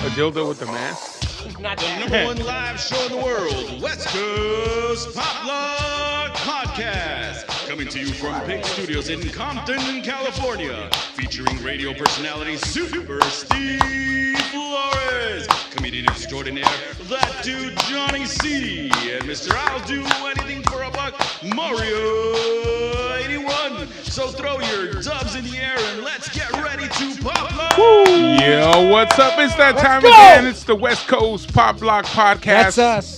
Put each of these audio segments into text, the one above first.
A dildo with the mask? Not The that. number one live show in the world, West Coast Pop Log Podcast. Coming to you from Pig Studios in Compton, California. Featuring radio personality Super Steve Flores. Comedian extraordinaire, that dude Johnny C. And Mr. I'll Do Anything for a Buck, Mario 81. So throw your dubs in the air and let's get ready to pop log. Yo, what's up? It's that time go! again. It's the West Coast Pop Block Podcast. That's us.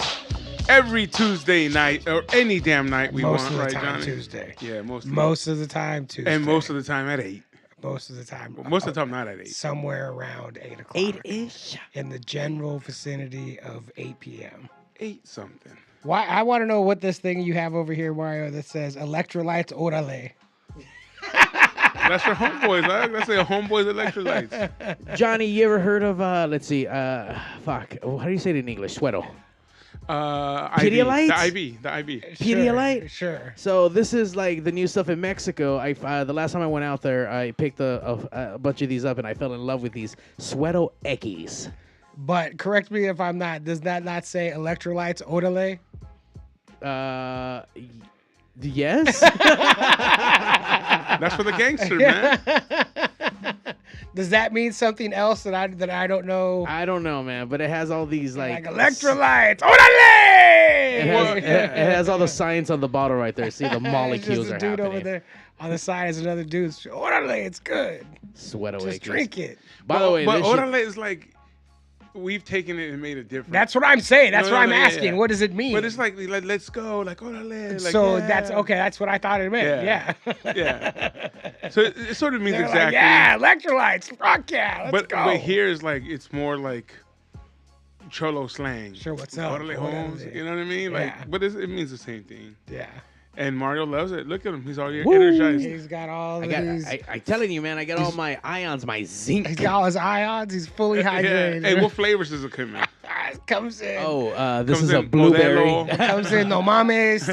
Every Tuesday night, or any damn night we Most want, of the right, time Johnny? Tuesday. Yeah, most of the time Tuesday. And most of the time at 8. Most of the time. Most of the time not at 8. Somewhere around 8 o'clock. 8-ish. In the general vicinity of 8 p.m. 8 something. Why? I want to know what this thing you have over here, Mario, that says electrolytes orale. That's for homeboys, huh? That's a homeboys electrolytes. Johnny, you ever heard of, let's see, fuck, how do you say it in English? Sweato. IV. The IV. Pedialyte? Sure. So this is like the new stuff in Mexico. The last time I went out there, I picked a bunch of these up and I fell in love with these Sweato X. But correct me if I'm not. Does that not say electrolytes orale? Yes. That's for the gangster, man. Does that mean something else that I don't know? I don't know, man, but it has all these like electrolytes. Orale! It has all the science on the bottle right there. See, the molecules There's are a dude happening. over there on the side is another dude. Orale, it's good. Sweato Just X. drink it. By the way, but this shit- orale is like, we've taken it and made it different. That's what I'm saying. That's No, what no, I'm no, yeah, asking. yeah. What does it mean? But it's like let's go, like orale. Like, so yeah. that's okay. That's what I thought it meant. Yeah. Yeah. So it sort of means They're exactly. like, yeah, electrolytes. Fuck yeah. Let's go. But here is like, it's more like cholo slang. Sure, what's up? Orale Orale. homes. You know what I mean? Like, Yeah. but it means the same thing. Yeah. And Mario loves it. Look at him. He's already Woo! energized. He's got all I these. got. I telling you, man, I got all my ions, my zinc. He's got all his ions. He's fully Yeah. hydrated. Hey, what flavors does it come in? Comes in. This Comes is a in blueberry, Modelo. Comes in. No mames.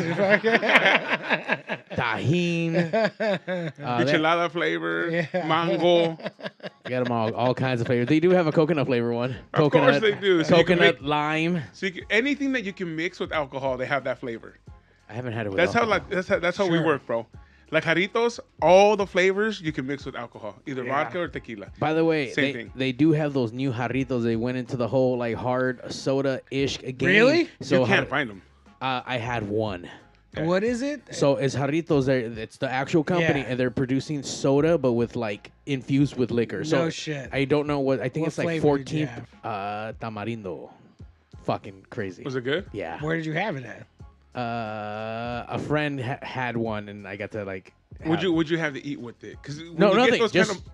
tahine. Michelada flavor, Yeah. mango. Got them all kinds of flavors. They do have a coconut flavor one. Of course they do. So you can Coconut make- lime. So anything that you can mix with alcohol, they have that flavor. I haven't had it with That's how alcohol. that's how we Sure. work, bro. Like Jarritos, all the flavors you can mix with alcohol, either Yeah. vodka or tequila. By the way, Same thing. they do have those new jarritos. They went into the whole like hard soda-ish game. Really? So You can't find them. I had one. What is it? So it's Jarritos. It's the actual company, Yeah. and they're producing soda, but with like infused with liquor. So No shit. I don't know what. I think What it's like flavor did you 14 tamarindo. Fucking crazy. Was it good? Yeah. Where did you have it at? A friend had one, and I got to like. Would you have to eat with it? Because No, nothing.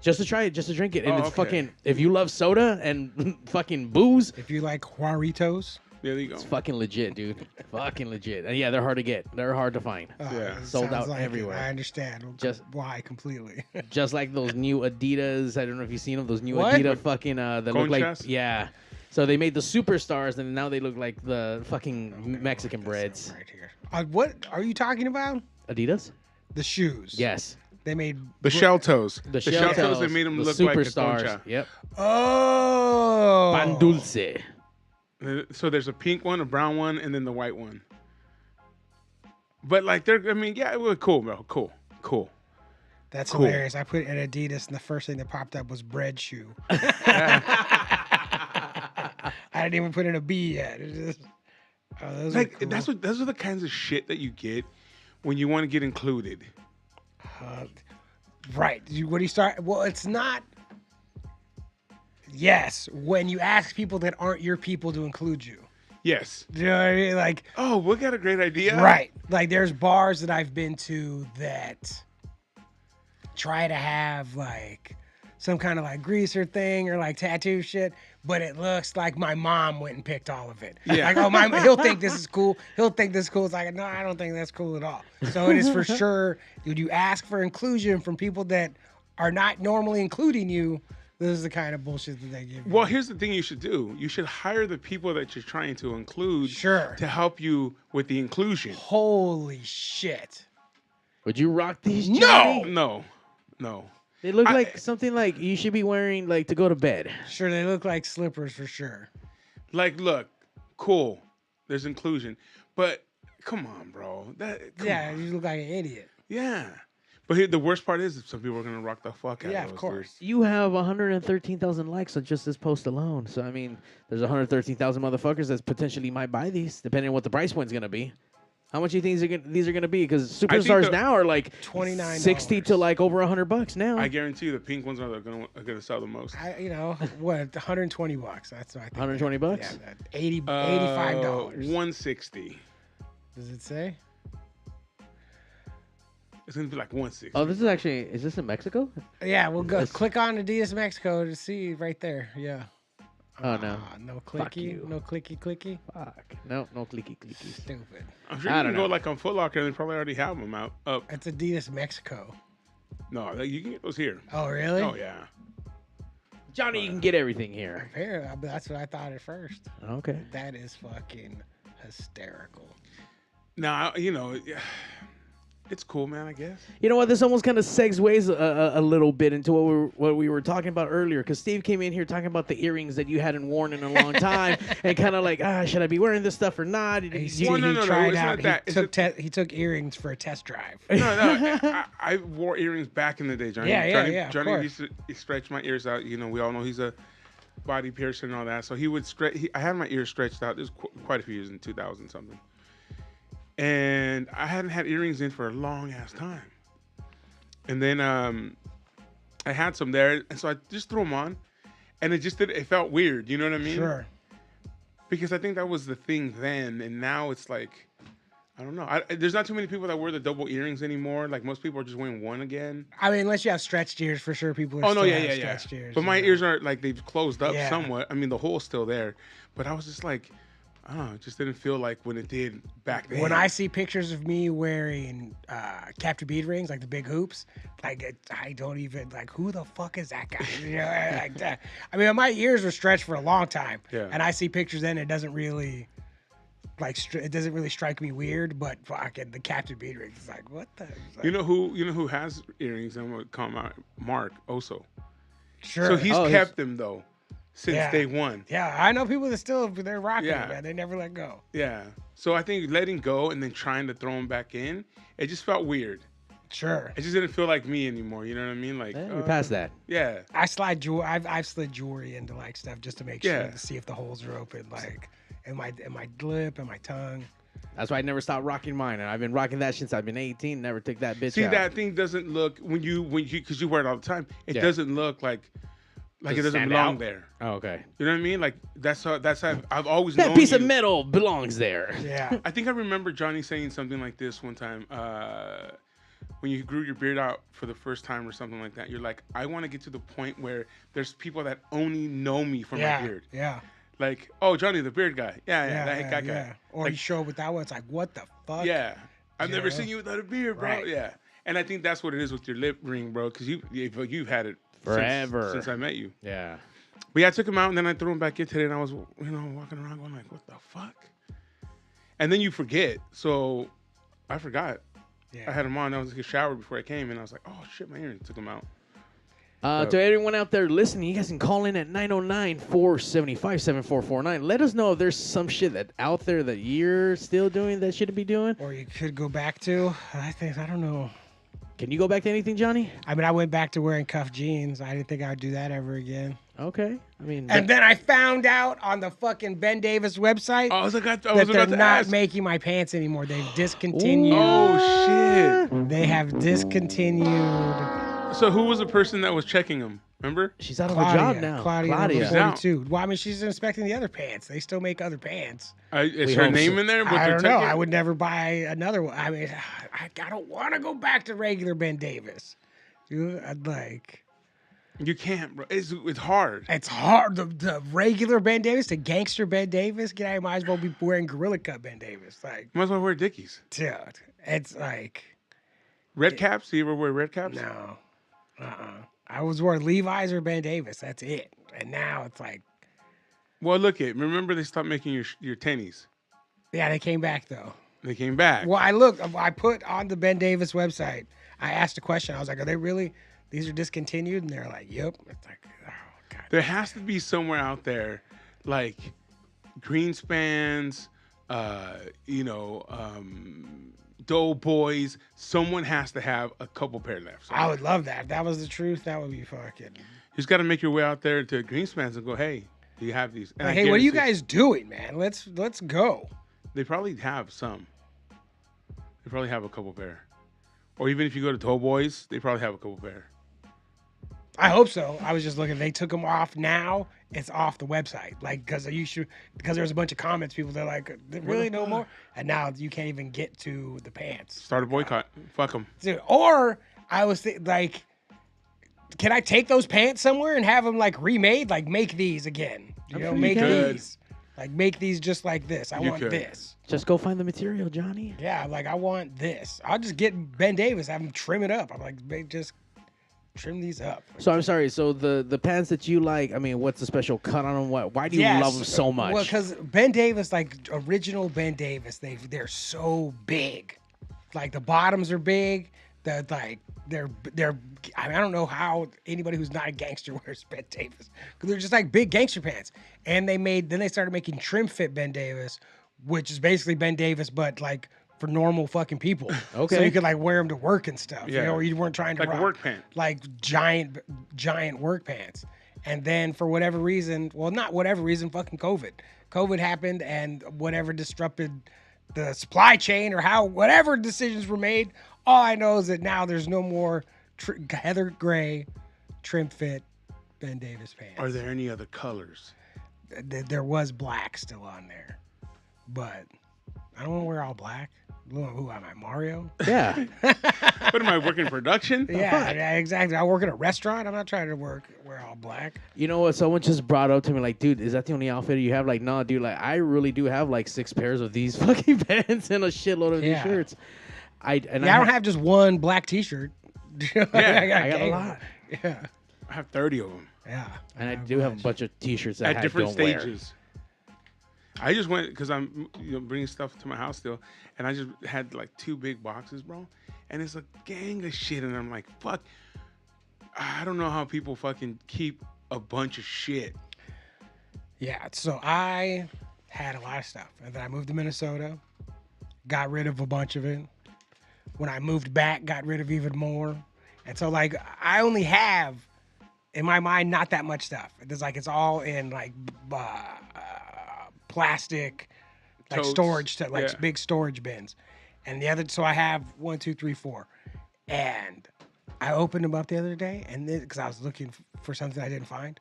Just to try it, just to drink it, and Oh, it's okay. fucking. If you love soda and fucking booze, If you like Juaritos. there you go. it's fucking legit, dude. Fucking legit. And yeah, they're hard to get. They're hard to find. Yeah. It Sold sounds out like it. everywhere. I understand. Just- why completely. Just like those new Adidas. I don't know if you've seen them. Those new What? Adidas fucking that look like Conchas? yeah. So they made the superstars, and now they look like the fucking Mexican breads. Right here. What are you talking about? Adidas? The shoes. Yes. They made The shell toes. The shell toes. They Sheltos, made them the look like a superstars. concha. Yep. Oh. Pan dulce. So there's a pink one, a brown one, and then the white one. But like they're, I mean, yeah, it was cool, bro. Cool. That's Cool. hilarious. I put in Adidas, and the first thing that popped up was bread shoe. I didn't even put in a B yet. It just, those are Like cool. those are the kinds of shit that you get when you want to get included. Right. When you start, well, it's not. Yes, when you ask people that aren't your people to include you. Yes. Do you know what I mean? Like, Oh, we got a great idea. right. Like, there's bars that I've been to that try to have like some kind of like greaser thing or like tattoo shit, but it looks like my mom went and picked all of it. Yeah. Like, oh, he'll think this is cool. He'll think this is cool. It's like, no, I don't think that's cool at all. So it is for sure. When you ask for inclusion from people that are not normally including you, this is the kind of bullshit that they give you. Well, here's the thing you should do. You should hire the people that you're trying to include Sure. to help you with the inclusion. Holy shit. Would you rock these? No! Johnny? No. They look I- like something like you should be wearing like to go to bed. Sure, they look like slippers for sure. Like, look, cool. There's inclusion, but come on, bro. Come Yeah, on. you look like an idiot. Yeah. But here, the worst part is some people are gonna rock the fuck out Yeah, of of those, course. You have 113,000 likes on just this post alone. So I mean, there's 113,000 motherfuckers that potentially might buy these, depending on what the price point's gonna be. How much do you think these are gonna be? Because superstars now are like $29. 60 to like over $100 now. I guarantee you the pink ones are gonna sell the most. What, $120? That's what I think. 120 bucks? Yeah, $85. 160. Does it say? It's gonna be like 160. Oh, is this in Mexico? Yeah, we'll go. That's- Click on Adidas Mexico to see right there. Yeah. Oh no. No Fuck clicky. you. No clicky. Fuck. No clicky. Stupid. I'm sure I you don't can go know. like on Foot Locker and they probably already have them out. Up. It's Adidas Mexico. No, you can get those here. Oh, really? Oh yeah. Johnny, you can get everything here. Apparently, that's what I thought at first. Okay. That is fucking hysterical. Now it's cool, man. I guess. You know what? This almost kind of segues a little bit into what we were talking about earlier. Because Steve came in here talking about the earrings that you hadn't worn in a long time, and kind of like, should I be wearing this stuff or not? He it's tried not out. that. He took earrings for a test drive. No. I wore earrings back in the day, Johnny. Yeah, of Johnny course. used to stretch my ears out. We all know he's a body piercer and all that. So he would stretch. I had my ears stretched out. This was quite a few years in 2000 something. And I hadn't had earrings in for a long ass time. And then I had some there, and so I just threw them on, and it felt weird. You know what I mean? Sure. Because I think that was the thing then, and now it's like, I don't know. There's not too many people that wear the double earrings anymore. Like most people are just wearing one again. I mean, unless you have stretched ears, for sure, people. Oh no, still yeah, have yeah. stretched ears, But my you know. ears are like they've closed up Yeah. somewhat. I mean, the hole's still there, but I was just like, I don't know. It just didn't feel like when it did back then. When I see pictures of me wearing captive bead rings, like the big hoops, I don't even who the fuck is that guy? Like that. I mean, my ears were stretched for a long time, Yeah. and I see pictures then it doesn't really it doesn't really strike me weird, but fucking the captive bead rings, it's like what the? It's like, you know who has earrings? I'm gonna call him out. Mark Oso. sure. So he's kept them though since Yeah. day one. Yeah, I know people that they're rocking Yeah. it, man. They never let go. Yeah. So I think letting go and then trying to throw them back in, it just felt weird. Sure. It just didn't feel like me anymore. You know what I mean? Like We're past that. Yeah. I slide jewelry. I've slid jewelry into stuff just to make sure Yeah. to see if the holes are open, in my lip and my tongue. That's why I never stopped rocking mine, and I've been rocking that since I've been 18. Never took that bitch See, out. that thing doesn't look when you because you wear it all the time. It Yeah. doesn't look like it doesn't stand belong out? there. Oh, okay. You know what I mean? Like that's how I've always That known piece of you. metal belongs there. Yeah. I think I remember Johnny saying something like this one time. When you grew your beard out for the first time or something like that, you're like, I want to get to the point where there's people that only know me from my beard. Yeah. Like, oh, Johnny, the beard guy. Yeah, that guy. Or Like, you show up with that one, it's like, what the fuck? yeah. I've You never know? seen you without a beard, bro. Right. Yeah. And I think that's what it is with your lip ring, bro, because you've had it Forever. since I met you. Yeah. But yeah, I took him out and then I threw him back in today, and I was, walking around going like, what the fuck? And then you forget. So I forgot. Yeah. I had him on. I was like a shower before I came, and I was like, oh shit, my earring. Took them out. To everyone out there listening, you guys can call in at 909-475-7449. Let us know if there's some shit that out there that you're still doing that shouldn't be doing. Or you could go back to, I don't know. Can you go back to anything, Johnny? I mean, I went back to wearing cuff jeans. I didn't think I would do that ever again. Okay. I mean, And then I found out on the fucking Ben Davis website I was that about they're to not ask. making my pants anymore. They've discontinued. Oh shit. They have discontinued. So who was the person that was checking them? Remember? she's out of a job now. Claudia. She's number out. 42. Well, I mean, she's inspecting the other pants. They still make other pants. Is We her hope name so. in there? I don't know. I would never buy another one. I mean, I don't want to go back to regular Ben Davis. Dude, You can't, bro. It's hard. it's hard. The regular Ben Davis, the gangster Ben Davis, I might as well be wearing Gorilla Cut Ben Davis. Like, Might as well wear Dickies. dude, it's like, Red caps? Do you ever wear red caps? no. I was wearing Levi's or Ben Davis. That's it. And now it's like, Well, remember they stopped making your tennies. yeah, they came back though. They came back. Well, I put on the Ben Davis website, I asked a question. I was like, are they really these are discontinued, and they're like, yep. It's like, oh god. There has to be somewhere out there, like Greenspans, Doughboys. Someone has to have a couple pair left. I would love that. If that was the truth, that would be fucking. You just got to make your way out there to Greenspans and go, hey, do you have these? And Like, hey, what are you guys doing, man? Let's go. They probably have some. They probably have a couple pair. Or even if you go to Doughboys, they probably have a couple pair. I hope so. I was just looking. They took them off now. It's off the website. Like, because there's a bunch of comments. People, they're like, really no more? And now you can't even get to the pants. Start a boycott. Fuck them. Or I was like, can I take those pants somewhere and have them like remade? Like, make these again. You know, make these. Like, make these just like this. I want this. Just go find the material, Johnny. Yeah, like, I want this. I'll just get Ben Davis, have him trim it up. I'm like, just trim these up. So I'm sorry. So the pants that you like, I mean, what's the special cut on them? Why do you love them so much? Well, because Ben Davis, like original Ben Davis, they're so big. Like the bottoms are big. They're I don't know how anybody who's not a gangster wears Ben Davis, because they're just like big gangster pants. And then they started making trim fit Ben Davis, which is basically Ben Davis but like for normal fucking people. Okay. So you could like wear them to work and stuff. Yeah. You know, you weren't trying to Like rock, a work pant. like giant work pants. And then for whatever reason, well, not whatever reason, fucking COVID happened, and whatever disrupted the supply chain or whatever decisions were made. All I know is that now there's no more heather gray trim fit Ben Davis pants. Are there any other colors? There was black still on there, but I don't want to wear all black. Who am I, Mario? Yeah. What am I working production? Yeah, exactly. I work at a restaurant. I'm not trying to wear all black. You know what? Someone just brought up to me like, dude, is that the only outfit you have? Like, no, dude. Like, I really do have like 6 pairs of these fucking pants and a shitload of these shirts. I don't have just one black T-shirt. Yeah, I got a lot. Yeah, I have 30 of them. yeah. And I do have a bunch of T-shirts that At different don't wear. stages. I just went because I'm bringing stuff to my house still, and I just had like 2 big boxes, bro, and it's a gang of shit, and I'm like, fuck, I don't know how people fucking keep a bunch of shit. Yeah, so I had a lot of stuff, and then I moved to Minnesota, got rid of a bunch of it. When I moved back, got rid of even more, and so like I only have, in my mind, not that much stuff. It's all in like plastic, like Totes. storage, like Yeah. big storage bins, and so I have 1, 2, 3, 4, and I opened them up the other day, and because I was looking for something I didn't find.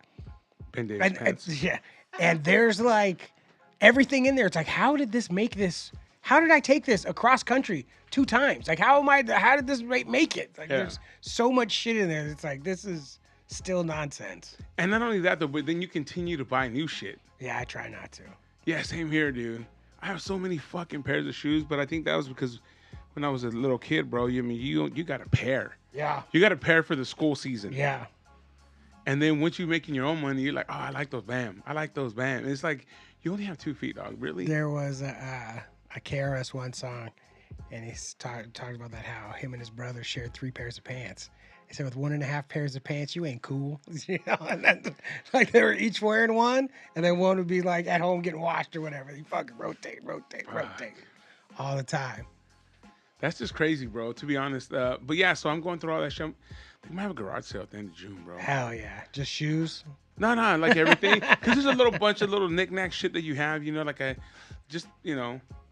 Ben Davis pants. Yeah, and there's like everything in there. It's like, how did this make this? How did I take this across country 2 times? Like, how did this make it? Like, there's so much shit in there. It's like, this is still nonsense. And not only that, though, but then you continue to buy new shit. Yeah, I try not to. Yeah, same here, dude. I have so many fucking pairs of shoes, but I think that was because when I was a little kid, bro, you got a pair. Yeah. You got a pair for the school season. Yeah. And then once you're making your own money, you're like, oh, I like those, bam. I like those, bam. And it's like, you only have 2 feet, dog. Really? There was a KRS-One song, and he's talking about that, how him and his brother shared 3 pairs of pants. He said, with 1.5 pairs of pants, you ain't cool. You know, and then, like they were each wearing one, and then one would be like at home getting washed or whatever. You fucking rotate all the time. That's just crazy, bro, to be honest. But yeah, so I'm going through all that shit. They might have a garage sale at the end of June, bro. Hell yeah. Just shoes? No, like everything. Because there's a little bunch of little knick-knack shit that you have, like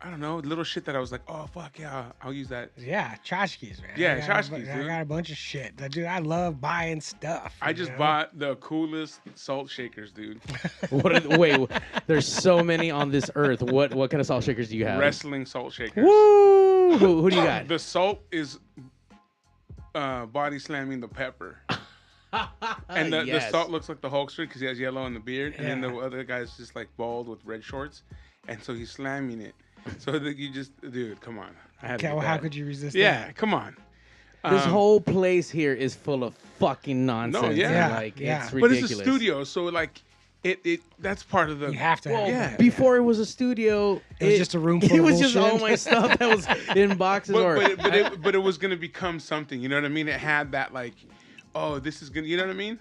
I don't know, little shit that I was like, oh, fuck, yeah, I'll use that. Yeah, tchotchkes, man. Yeah, I dude. got a bunch of shit. Dude, I love buying stuff. I just bought the coolest salt shakers, dude. Wait, there's so many on this earth. What kind of salt shakers do you have? Wrestling salt shakers. Woo! Who do you got? The salt is body slamming the pepper. And the salt looks like the Hulkster because he has yellow in the beard. And then the other guy's just like bald with red shorts. And so he's slamming it. So that you just, dude, come on. How could you resist that? Yeah, come on. This whole place here is full of fucking nonsense. No, yeah. It's ridiculous. But it's a studio, so like, it that's part of the. You have to have that. Before it was a studio, it was just a room full It of was just bullshit. all my stuff that was in boxes. But it was gonna become something. You know what I mean? It had that like oh, this is gonna. You know what I mean?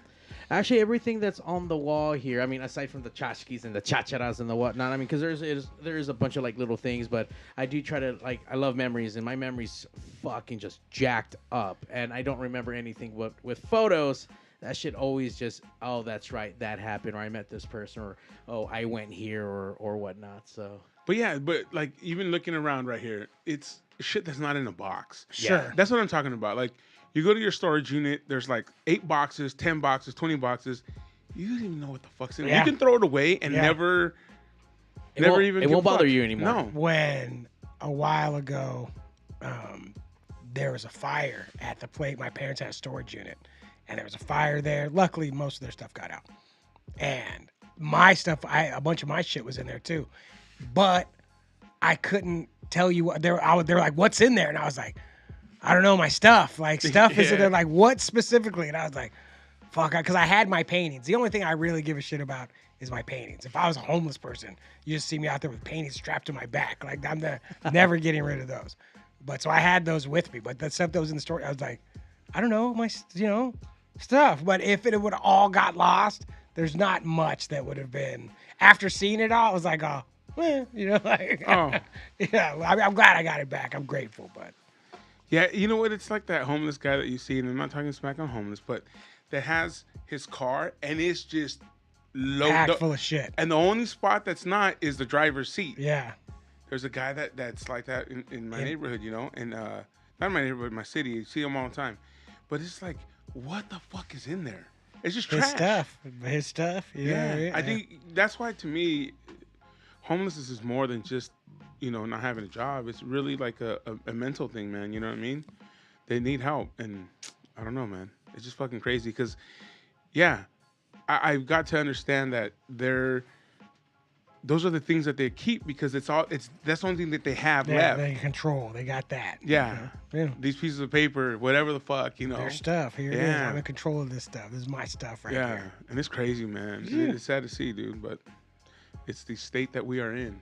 Actually, everything that's on the wall here, I mean, aside from the tchotchkes and the chacharas and the whatnot, I mean, because there's a bunch of like little things, but I do try to like, I love memories, and my memory's fucking just jacked up, and I don't remember anything. But with photos, that shit always just, oh, that's right, that happened, or I met this person, or oh, I went here, or whatnot. So. But yeah, but like even looking around right here, it's shit that's not in a box. Sure. That's what I'm talking about. Like you go to your storage unit, there's like 8 boxes, 10 boxes, 20 boxes. You don't even know what the fuck's in it. Yeah. You can throw it away and never It won't bother you anymore. No. When a while ago, there was a fire at the plate. My parents had a storage unit, and there was a fire there. Luckily, most of their stuff got out, and my stuff, a bunch of my shit was in there too, but I couldn't tell you what they were like, "What's in there?" And I was like, "I don't know, my stuff. Like stuff is in there. Like what specifically?" And I was like, "Fuck," because I had my paintings. The only thing I really give a shit about is my paintings. If I was a homeless person, you just see me out there with paintings strapped to my back. Like I'm never getting rid of those. But so I had those with me. But the stuff that was in the store, I was like, I don't know, my stuff. But if it would have all got lost, there's not much that would have been. After seeing it all, I was like, oh, like, yeah. I'm glad I got it back. I'm grateful, but Yeah, you know what? It's like that homeless guy that you see, and I'm not talking smack on homeless, but that has his car and it's just packed full of shit. And the only spot that's not is the driver's seat. Yeah. There's a guy that's like that in my neighborhood, and not in my neighborhood, my city. You see him all the time. But it's like, what the fuck is in there? It's just trash. His stuff. Yeah. I think that's why, to me, homelessness is more than just, not having a job. It's really like a mental thing, man. You know what I mean? They need help. And I don't know, man. It's just fucking crazy because, I've got to understand that those are the things that they keep because that's the only thing that they have left. They control. They got that. Yeah. These pieces of paper, whatever the fuck, Their stuff. Here it is. I'm in control of this stuff. This is my stuff right here. Yeah. And it's crazy, man. Yeah. It's sad to see, dude, but it's the state that we are in.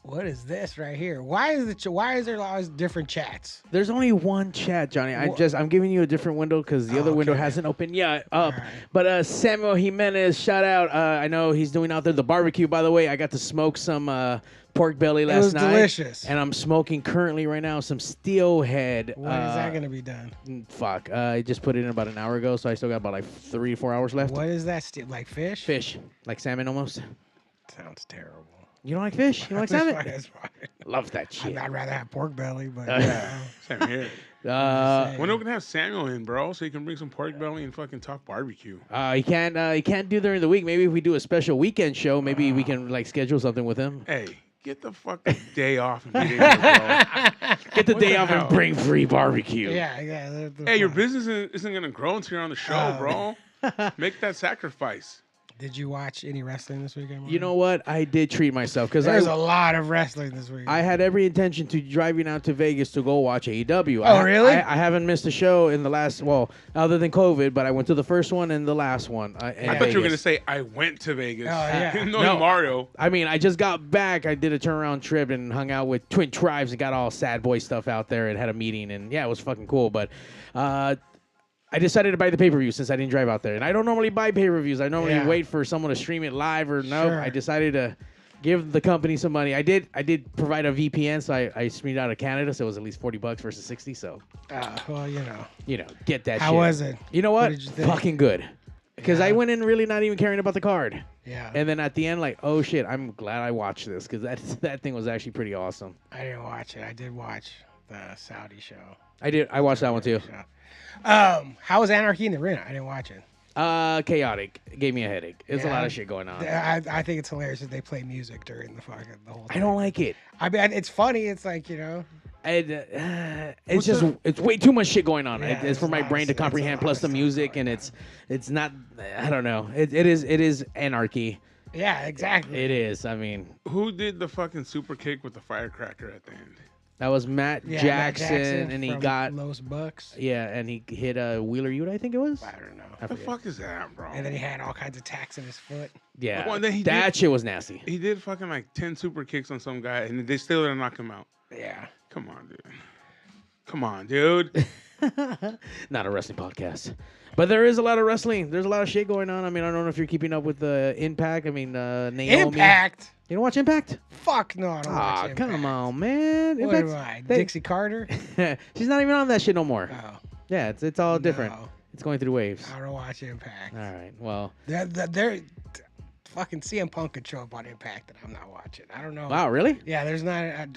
What is this right here? Why is there always different chats? There's only one chat, Johnny. I'm giving you a different window because the other window hasn't opened yet up. Right. But Samuel Jimenez, shout out. I know he's doing out there the barbecue. By the way, I got to smoke some pork belly last night. It was delicious. And I'm smoking currently right now some steelhead. When is that gonna be done? Fuck. I just put it in about an hour ago, so I still got about like 3 to 4 hours left. What is that? Like fish? Fish, like salmon almost. Sounds terrible. You don't like fish? You don't like salmon? That's fine. Love that shit. I'd rather have pork belly, but Same here. When are we gonna have Samuel in, bro? So he can bring some pork belly and fucking talk barbecue. He can't do during the week. Maybe if we do a special weekend show, maybe we can like schedule something with him. Hey, get the fucking day off and get in here, bro. Get the day off and bring free barbecue. Yeah. Hey, your business isn't gonna grow until you're on the show, bro. Make that sacrifice. Did you watch any wrestling this weekend, Martin? You know what? I did treat myself because there's a lot of wrestling this week. I had every intention to driving out to Vegas to go watch AEW. Oh, really? I haven't missed a show in the last, other than COVID, but I went to the first one and the last one. I thought you were gonna say I went to Vegas. Oh, yeah. no, Mario. I mean, I just got back. I did a turnaround trip and hung out with Twin Tribes and got all sad boy stuff out there and had a meeting, and it was fucking cool. But I decided to buy the pay-per-view since I didn't drive out there. And I don't normally buy pay-per-views. I normally wait for someone to stream it live or no. Sure. I decided to give the company some money. I did provide a VPN, so I streamed out of Canada, so it was at least $40 versus 60. So, well, get that shit. How was it? You know what? Did you think? Fucking good. Because I went in really not even caring about the card. Yeah. And then at the end, like, oh shit, I'm glad I watched this because that thing was actually pretty awesome. I didn't watch it. I did watch the Saudi show. I watched that one too. How was Anarchy in the Arena? I didn't watch it. Chaotic. It gave me a headache. There's a lot of shit going on. I think it's hilarious that they play music during the whole thing. I don't like it. I mean, it's funny. It's like, it's way too much shit going on. Yeah, it's for my brain to comprehend. Plus the music, and it's not. I don't know. It is anarchy. Yeah, exactly. It is. I mean, who did the fucking super kick with the firecracker at the end? That was Matt Jackson, and he got Los Bucks. Yeah, and he hit a Wheeler Yuta, I think it was. I don't know. What the fuck is that, bro? And then he had all kinds of tacks in his foot. Yeah, well, that shit was nasty. He did fucking like 10 super kicks on some guy, and they still didn't knock him out. Yeah. Come on, dude. Not a wrestling podcast. But there is a lot of wrestling. There's a lot of shit going on. I mean, I don't know if you're keeping up with the Impact. I mean, Naomi. Impact? You don't watch Impact? Fuck no, I don't watch Impact. Come on, man. What am I, Dixie Carter? She's not even on that shit no more. Oh. Yeah, it's all different. No. It's going through waves. I don't watch Impact. All right, well. They're fucking CM Punk could show up on Impact that I'm not watching. I don't know. Wow, really? Yeah, there's not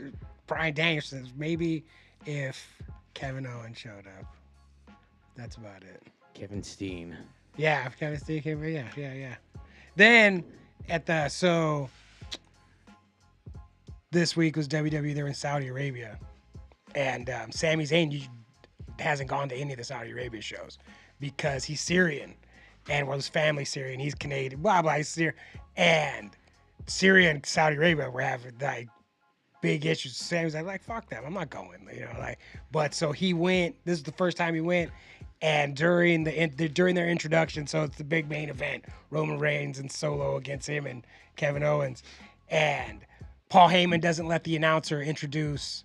Bryan Danielson's. Maybe if Kevin Owens showed up. That's about it. Kevin Steen. Yeah, if Kevin Steen came. Yeah. Then this week was WWE. They're in Saudi Arabia, and Sami Zayn hasn't gone to any of the Saudi Arabia shows because he's Syrian, and his family's Syrian. He's Canadian. Blah blah. He's Syrian, and Syria and Saudi Arabia were having like big issues. Sami's like fuck them. I'm not going. But so he went. This is the first time he went. And during their introduction, so it's the big main event, Roman Reigns and Solo against him and Kevin Owens. And Paul Heyman doesn't let the announcer introduce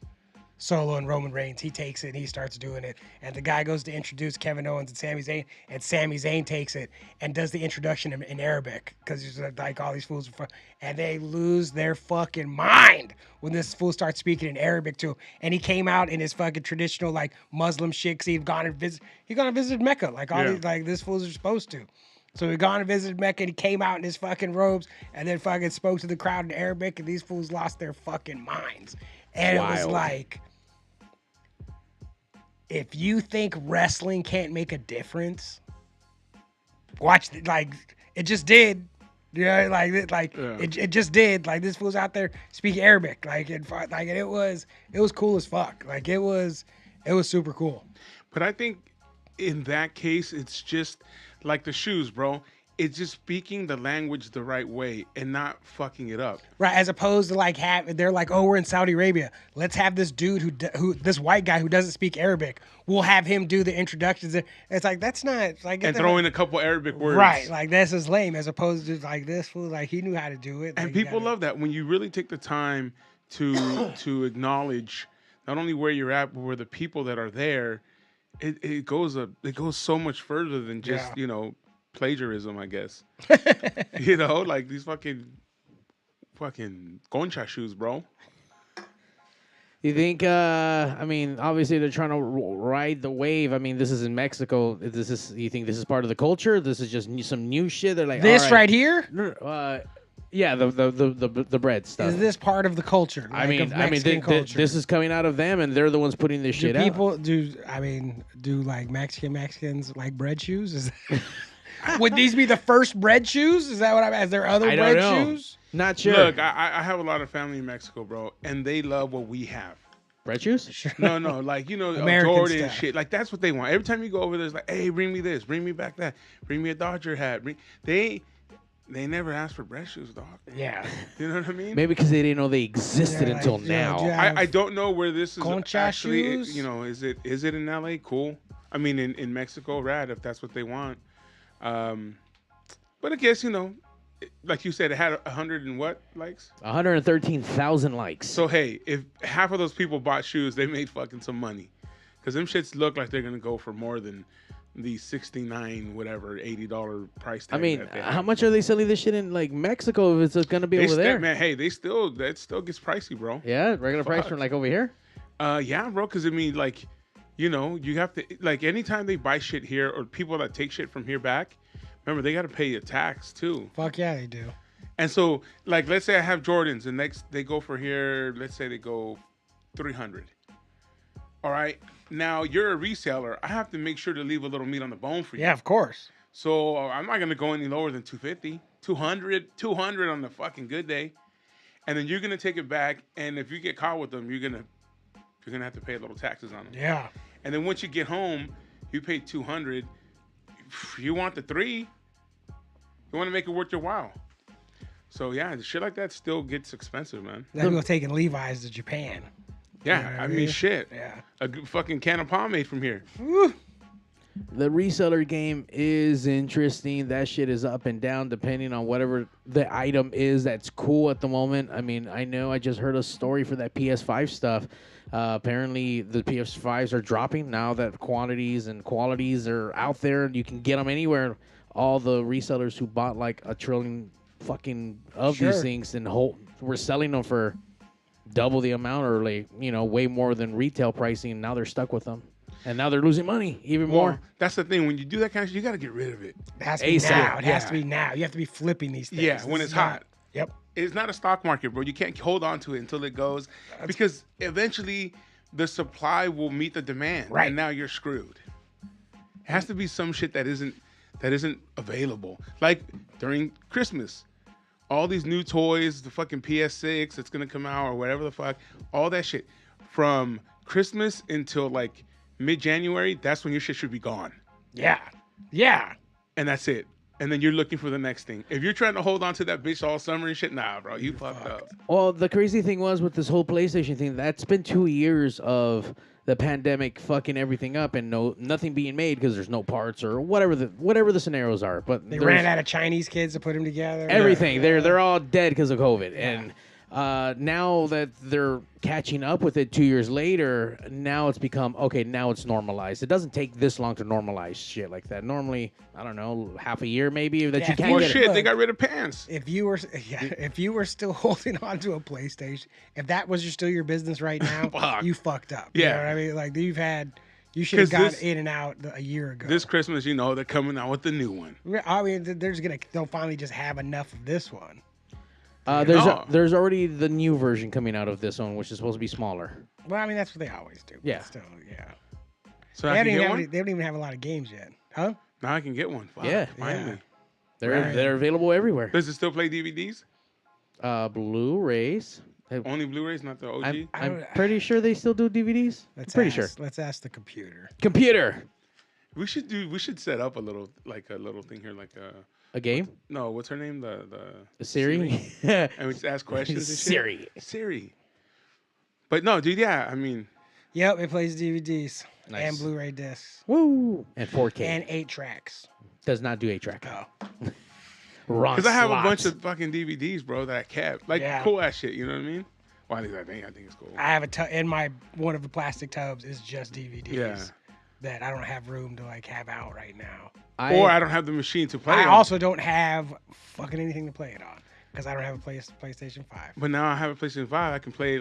Solo and Roman Reigns. He takes it and he starts doing it. And the guy goes to introduce Kevin Owens and Sami Zayn takes it and does the introduction in Arabic because he's like all these fools. And they lose their fucking mind when this fool starts speaking in Arabic to him. And he came out in his fucking traditional like Muslim shit because he'd gone and visited Mecca like all these like this fools are supposed to. So he gone and visited Mecca and he came out in his fucking robes and then fucking spoke to the crowd in Arabic and these fools lost their fucking minds. And It was like, if you think wrestling can't make a difference, watch like it just did. It just did. Like this fool's out there speaking Arabic. And it was cool as fuck. Like it was super cool. But I think in that case, it's just like the shoes, bro. It's just speaking the language the right way and not fucking it up. Right, as opposed to they're like, oh, we're in Saudi Arabia. Let's have this dude who this white guy who doesn't speak Arabic. We'll have him do the introductions. It's like that's not like and throw in a couple Arabic words. Right, like this is lame. As opposed to like this fool, like he knew how to do it. And people love that when you really take the time to acknowledge not only where you're at, but where the people that are there. It goes so much further than just plagiarism, I guess. Like these fucking concha shoes, bro. You think? I mean, obviously they're trying to ride the wave. I mean, this is in Mexico. You think this is part of the culture? This is just some new shit. They're like this right here. Yeah, the bread stuff. Is this part of the culture? I mean, this is coming out of them, and they're the ones putting this shit out. Do like Mexicans like bread shoes? Would these be the first bread shoes? Is that what I'm? Is there other bread shoes? Not sure. Look, I have a lot of family in Mexico, bro, and they love what we have. Bread shoes? No, like American Jordan stuff. shit. Like that's what they want. Every time you go over there, it's like, hey, bring me this, bring me back that, bring me a Dodger hat. They never asked for bread shoes, dog. Yeah. You know what I mean? Maybe because they didn't know they existed until now. I don't know where this is actually. Shoes? Is it in LA? Cool. I mean, in Mexico, rad if that's what they want. But I guess like you said, it had 100 and what likes? 113,000 likes. So hey, if half of those people bought shoes, they made fucking some money, because them shits look like they're gonna go for more than the $69 whatever $80 price tag. I mean, how much are they selling this shit in like Mexico if it's gonna be over there? Man, hey, that still gets pricey, bro. Yeah, regular price from like over here. Yeah, bro. Because I mean, like, you have to like anytime they buy shit here or people that take shit from here back. Remember, they got to pay a tax too. Fuck yeah, they do. And so, like, let's say I have Jordans, and next they go for here. Let's say they go $300. All right. Now you're a reseller. I have to make sure to leave a little meat on the bone for you. Yeah, of course. So I'm not gonna go any lower than 250, 200 on the fucking good day, and then you're gonna take it back. And if you get caught with them, you're gonna have to pay a little taxes on them. Yeah. And then once you get home, you pay 200. You want the 3. You want to make it worth your while. So yeah, shit like that still gets expensive, man. Like people taking Levi's to Japan. Yeah, I mean shit. Yeah. A fucking can of pomade from here. Woo. The reseller game is interesting. That shit is up and down depending on whatever the item is that's cool at the moment. I mean, I know I just heard a story for that PS5 stuff. Apparently, the PS5s are dropping now that quantities and qualities are out there. You can get them anywhere. All the resellers who bought like a trillion fucking of these things and were selling them for double the amount or like, way more than retail pricing. And now they're stuck with them. And now they're losing money even more. That's the thing. When you do that kind of shit, you got to get rid of it. It has to be now. It has to be now. You have to be flipping these things. Yeah, when it's hot. Yep. It's not a stock market, bro. You can't hold on to it until it goes. Because eventually the supply will meet the demand. Right. And now you're screwed. It has to be some shit that isn't available. Like during Christmas. All these new toys, the fucking PS6 that's going to come out or whatever the fuck. All that shit. From Christmas until like mid-January, that's when your shit should be gone. Yeah. Yeah. And that's it. And then you're looking for the next thing. If you're trying to hold on to that bitch all summer and shit, nah, bro, you fucked up. Well, the crazy thing was with this whole PlayStation thing, that's been 2 years of the pandemic fucking everything up and nothing being made because there's no parts or whatever the scenarios are. But they ran out of Chinese kids to put them together. Everything. They're all dead because of COVID. Yeah. And now that they're catching up with it 2 years later, now it's become, okay, now it's normalized. It doesn't take this long to normalize shit like that. Normally, I don't know, half a year maybe that you can't get shit, it. They got rid of pants. If you were still holding on to a PlayStation, if that was still your business right now, you fucked up. Yeah. You know what I mean? Like you should have got in and out a year ago. This Christmas, they're coming out with the new one. I mean, they'll finally just have enough of this one. There's already the new version coming out of this one, which is supposed to be smaller. Well, I mean, that's what they always do. Yeah. Still, yeah. So they don't even have a lot of games yet. Huh? Now I can get one. Fuck, yeah. Finally. Yeah. They're available everywhere. Does it still play DVDs? Blu-rays. Only Blu-rays, not the OG? I'm pretty sure they still do DVDs. Pretty sure. Let's ask the computer. Computer. We should set up a little thing here, like a game. No, what's her name? The Siri. And we just ask questions. And shit. Siri. But no, dude. Yeah, I mean. Yep, it plays DVDs Nice. and Blu-ray discs. Woo! And 4K. And 8 tracks. Does not do 8-track. Oh. Wrong. Because I have a bunch of fucking DVDs, bro, that I kept. Like cool ass shit. You know what I mean? Well, at least I think it's cool. I have in my one of the plastic tubs is just DVDs. Yeah. That I don't have room to have out right now. Or I don't have the machine to play. I also don't have fucking anything to play it on because I don't have a PlayStation 5. But now I have a PlayStation 5. I can play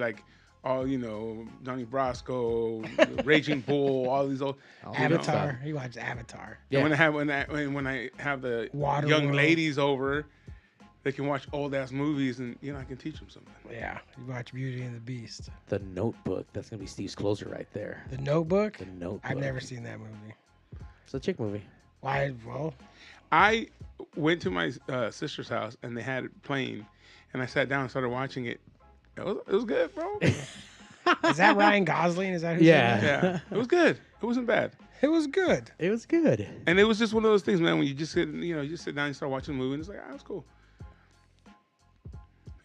all Donnie Brasco, Raging Bull, all these old Avatar. He watches Avatar. Yeah. And when I have the Waterworld. young ladies over, they can watch old ass movies and I can teach them something. Yeah, you watch Beauty and the Beast. The Notebook. That's gonna be Steve's closer right there. The Notebook. The Notebook. I've never seen that movie. It's a chick movie. Why? Well, I went to my sister's house and they had it playing, and I sat down and started watching it. It was good, bro. Is that Ryan Gosling? Is that who's Yeah. Yeah, it was good. It wasn't bad. It was good. It was good. And it was just one of those things, man. When you just sit, you just sit down and start watching a movie, and it's like, that's cool.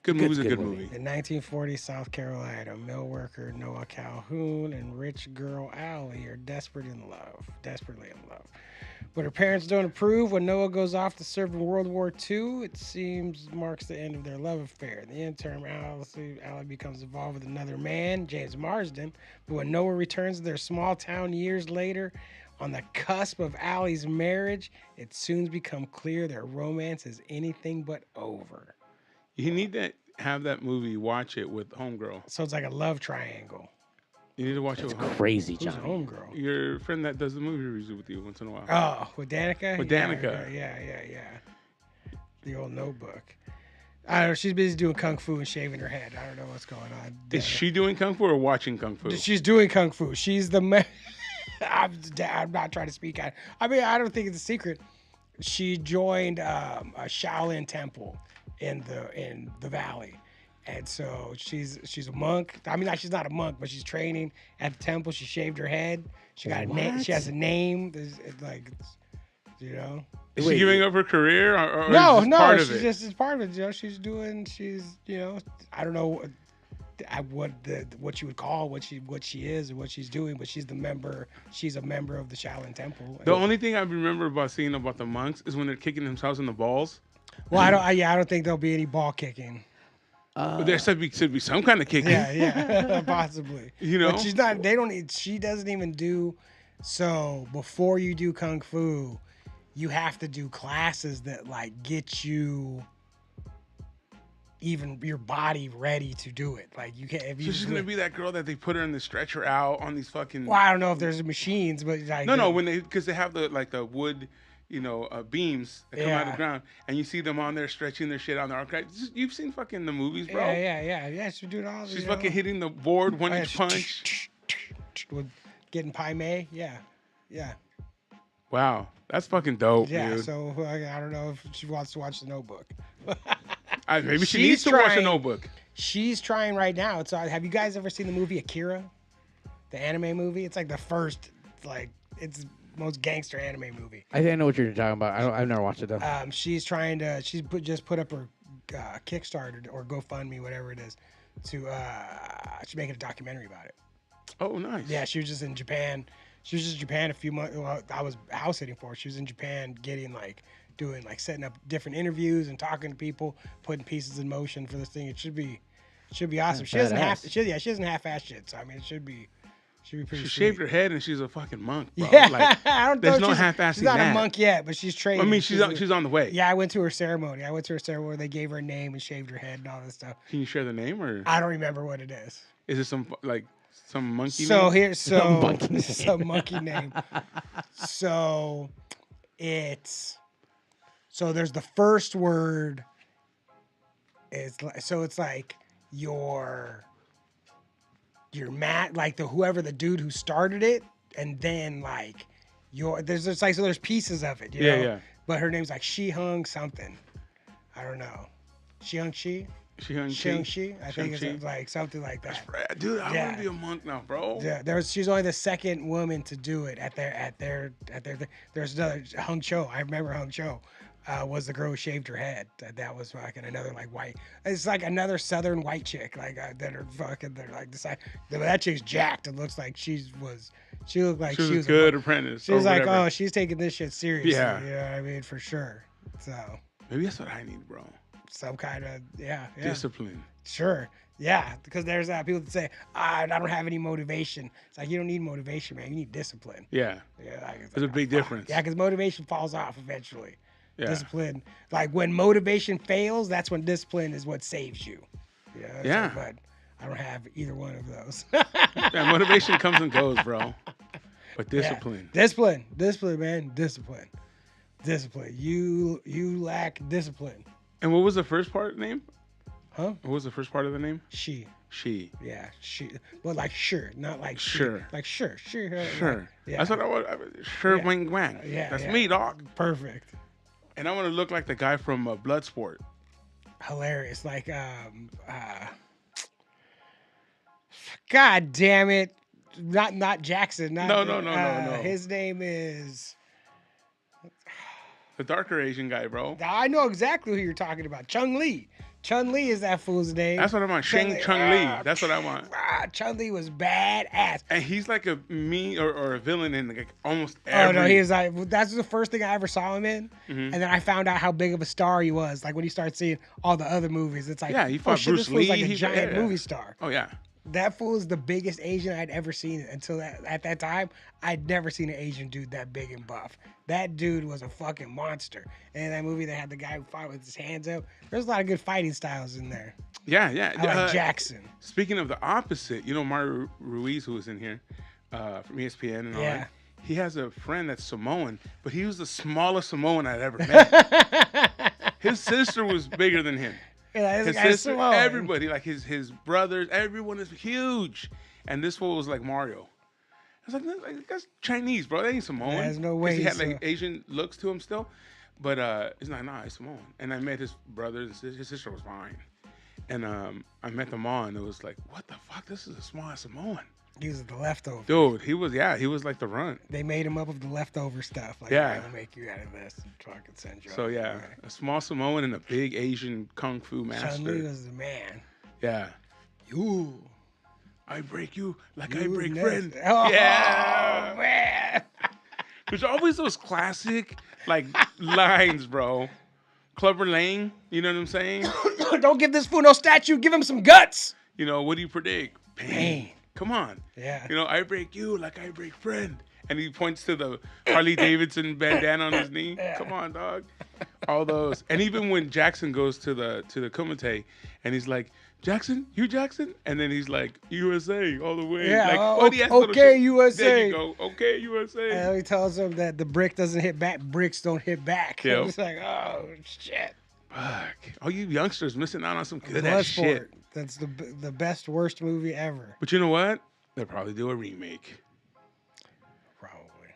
Good movie's a good movie. In 1940, South Carolina, mill worker Noah Calhoun and rich girl Allie are desperately in love. But her parents don't approve. When Noah goes off to serve in World War II, it seems marks the end of their love affair. In the interim, Allie becomes involved with another man, James Marsden. But when Noah returns to their small town years later, on the cusp of Allie's marriage, it soon becomes clear their romance is anything but over. You need to have that movie. Watch it with Homegirl. So it's like a love triangle. You need to watch it with Crazy, Who's Johnny. Homegirl? your friend that does the movie reviews with you once in a while. Oh, with Danica? With Danica. Yeah. The old Notebook. I don't know. She's busy doing kung fu and shaving her head. I don't know what's going on. Is she doing kung fu or watching kung fu? She's doing kung fu. She's the I'm not trying to speak out. I mean, I don't think it's a secret. She joined a Shaolin temple in the valley. And so she's a monk. I mean, she's not a monk, but she's training at the temple. She shaved her head. She got a name. She has a name. Is she giving up her career or no, is this part of she's it? just it's part of it. She's I don't know. what you would call what she is and what she's doing, but she's a member of the Shaolin Temple. The only thing I remember about seeing about the monks is when they're kicking themselves in the balls. Well, I don't think there'll be any ball kicking. But there should be some kind of kicking. Yeah, possibly. You know? But she's not. They don't. She doesn't even do. So before you do kung fu, you have to do classes that like get you even your body ready to do it. Like you can't. If you So she's gonna be that girl that they put her in the stretcher out on these fucking. Well, I don't know if there's machines, but like No, because they have the wood, beams that come out of the ground, and you see them on there stretching their shit on the archive. You've seen fucking the movies, bro. Yeah. She's doing all. She's fucking hitting the board one inch punch. With getting Pai Mei, yeah. Wow, that's fucking dope, Yeah, dude. so I don't know if she wants to watch The Notebook. Maybe she She's needs to watch a trying- Notebook. She's trying right now. Have you guys ever seen the movie Akira? The anime movie? It's like the first, it's the most gangster anime movie. I think I know what you're talking about. I've never watched it though. She's trying to, just put up her Kickstarter or GoFundMe, whatever it is, to, she's making a documentary about it. Oh, nice. Yeah, she was just in Japan. She was just in Japan a few months. Well, I was house sitting for her. She was in Japan setting up different interviews and talking to people, putting pieces in motion for this thing. It should be awesome. She doesn't half-ass shit. So I mean, it should be pretty. She sweet. shaved her head and she's a fucking monk, bro. Yeah, Like, I don't there's know. no She's half-assing not that. a monk yet, but she's trained. I mean, she's on the way. Yeah, I went to her ceremony. They gave her a name and shaved her head and all this stuff. Can you share the name or I don't remember what it is. is it some monkey So name? here's Some monkey name. some monkey name. So there's the first word. It's like your mat, like whoever the dude who started it, and then like there's pieces of it. You know? Yeah. But her name's like Shi Hung something. I don't know. Shi Hung Shi. Shang-Chi? I think it's like something like that. Right. Dude, I Yeah. want to be a monk now, bro. Yeah, she's only the second woman to do it at their. There's another Hung Cho. I remember Hung Cho was the girl who shaved her head. That was fucking another like white. It's like another southern white chick that are fucking. They're like decide. That chick's jacked. It looks like she looked like She was a good apprentice. She was or like, whatever. oh, she's taking this shit seriously. Yeah. You know what I mean? For sure. So Maybe that's what I need, bro. some kind of yeah. Discipline. Sure. Yeah, because there's people that say, I don't have any motivation. It's like, you don't need motivation, man. You need discipline. Yeah. Yeah, There's a big difference. Yeah, because motivation falls off eventually. Yeah. Discipline, like when motivation fails, that's when discipline is what saves you. Yeah. But I don't have either one of those. Yeah, motivation comes and goes, bro. But discipline. Yeah. Discipline, man. Discipline. You lack discipline. And what was the first part name? Huh? What was the first part of the name? She. She. Yeah, she. Well, like sure, not like Sure. She. Like sure. Sure. Yeah. That's what I want. Sure, Yeah. wang wang. Yeah, That's yeah. me, dog. Perfect. And I want to look like the guy from Bloodsport. Hilarious. Like, God damn it. Not Jackson. Not, No. His name is. The darker Asian guy, bro. I know exactly who you're talking about. Chung Lee. Chung Lee is that fool's name. That's what I want. Shang Chung Li. That's what I want. Chung Lee was badass. And he's like a mean or a villain in like almost every. Oh no, he was like that's the first thing I ever saw him in, and then I found out how big of a star he was. Like when you start seeing all the other movies, it's like Yeah, he fought shit, Bruce this fool's like Lee. a He- giant yeah. movie star. Oh yeah. That fool is the biggest Asian I'd ever seen until at that time. I'd never seen an Asian dude that big and buff. That dude was a fucking monster. And in that movie, they had the guy who fought with his hands up. There's a lot of good fighting styles in there. Yeah. I like Jackson. Speaking of the opposite, Mario Ruiz, who was in here from ESPN and all Yeah. that. He has a friend that's Samoan, but he was the smallest Samoan I'd ever met. His sister was bigger than him. Yeah, this His guy's sister, Samoan. everybody, like his brothers, everyone is huge. And this fool was like Mario. I was like, that's Chinese, bro. That ain't Samoan. There's no 'Cause way he had he's like Asian looks to him still. But he's like, nah, he's Samoan. And I met his brothers and his sister was fine. And I met them all and it was like, what the fuck? This is a small Samoan. He was the leftover. Dude, he was like the runt. They made him up of the leftover stuff. Like, Yeah. We'll make you out of this and fucking send you So over yeah, there. a small Samoan and a big Asian kung fu Chun Li master. was the man. Yeah. Ooh. I break you like I You break next. friend. Oh, Yeah. man. There's always those classic like lines, bro. Clubber Lang, you know what I'm saying? Don't give this fool no statue. Give him some guts. You know, what do you predict? Pain. Come on. Yeah. You know, I break you like I break friend. And he points to the Harley Davidson bandana on his knee. Yeah. Come on, dog. All those. And even when Jackson goes to the Kumite and he's like, Jackson, you Jackson? And then he's like, USA all the way. Yeah, Like, funny ass little okay, shit. USA. There you go. Okay, USA. And he tells him that the brick doesn't hit back. Bricks don't hit back. Yep. It's like, oh, shit. Fuck. All you youngsters missing out on some good ass shit. Bloodsport. That's the best, worst movie ever. But you know what? They'll probably do a remake. Probably.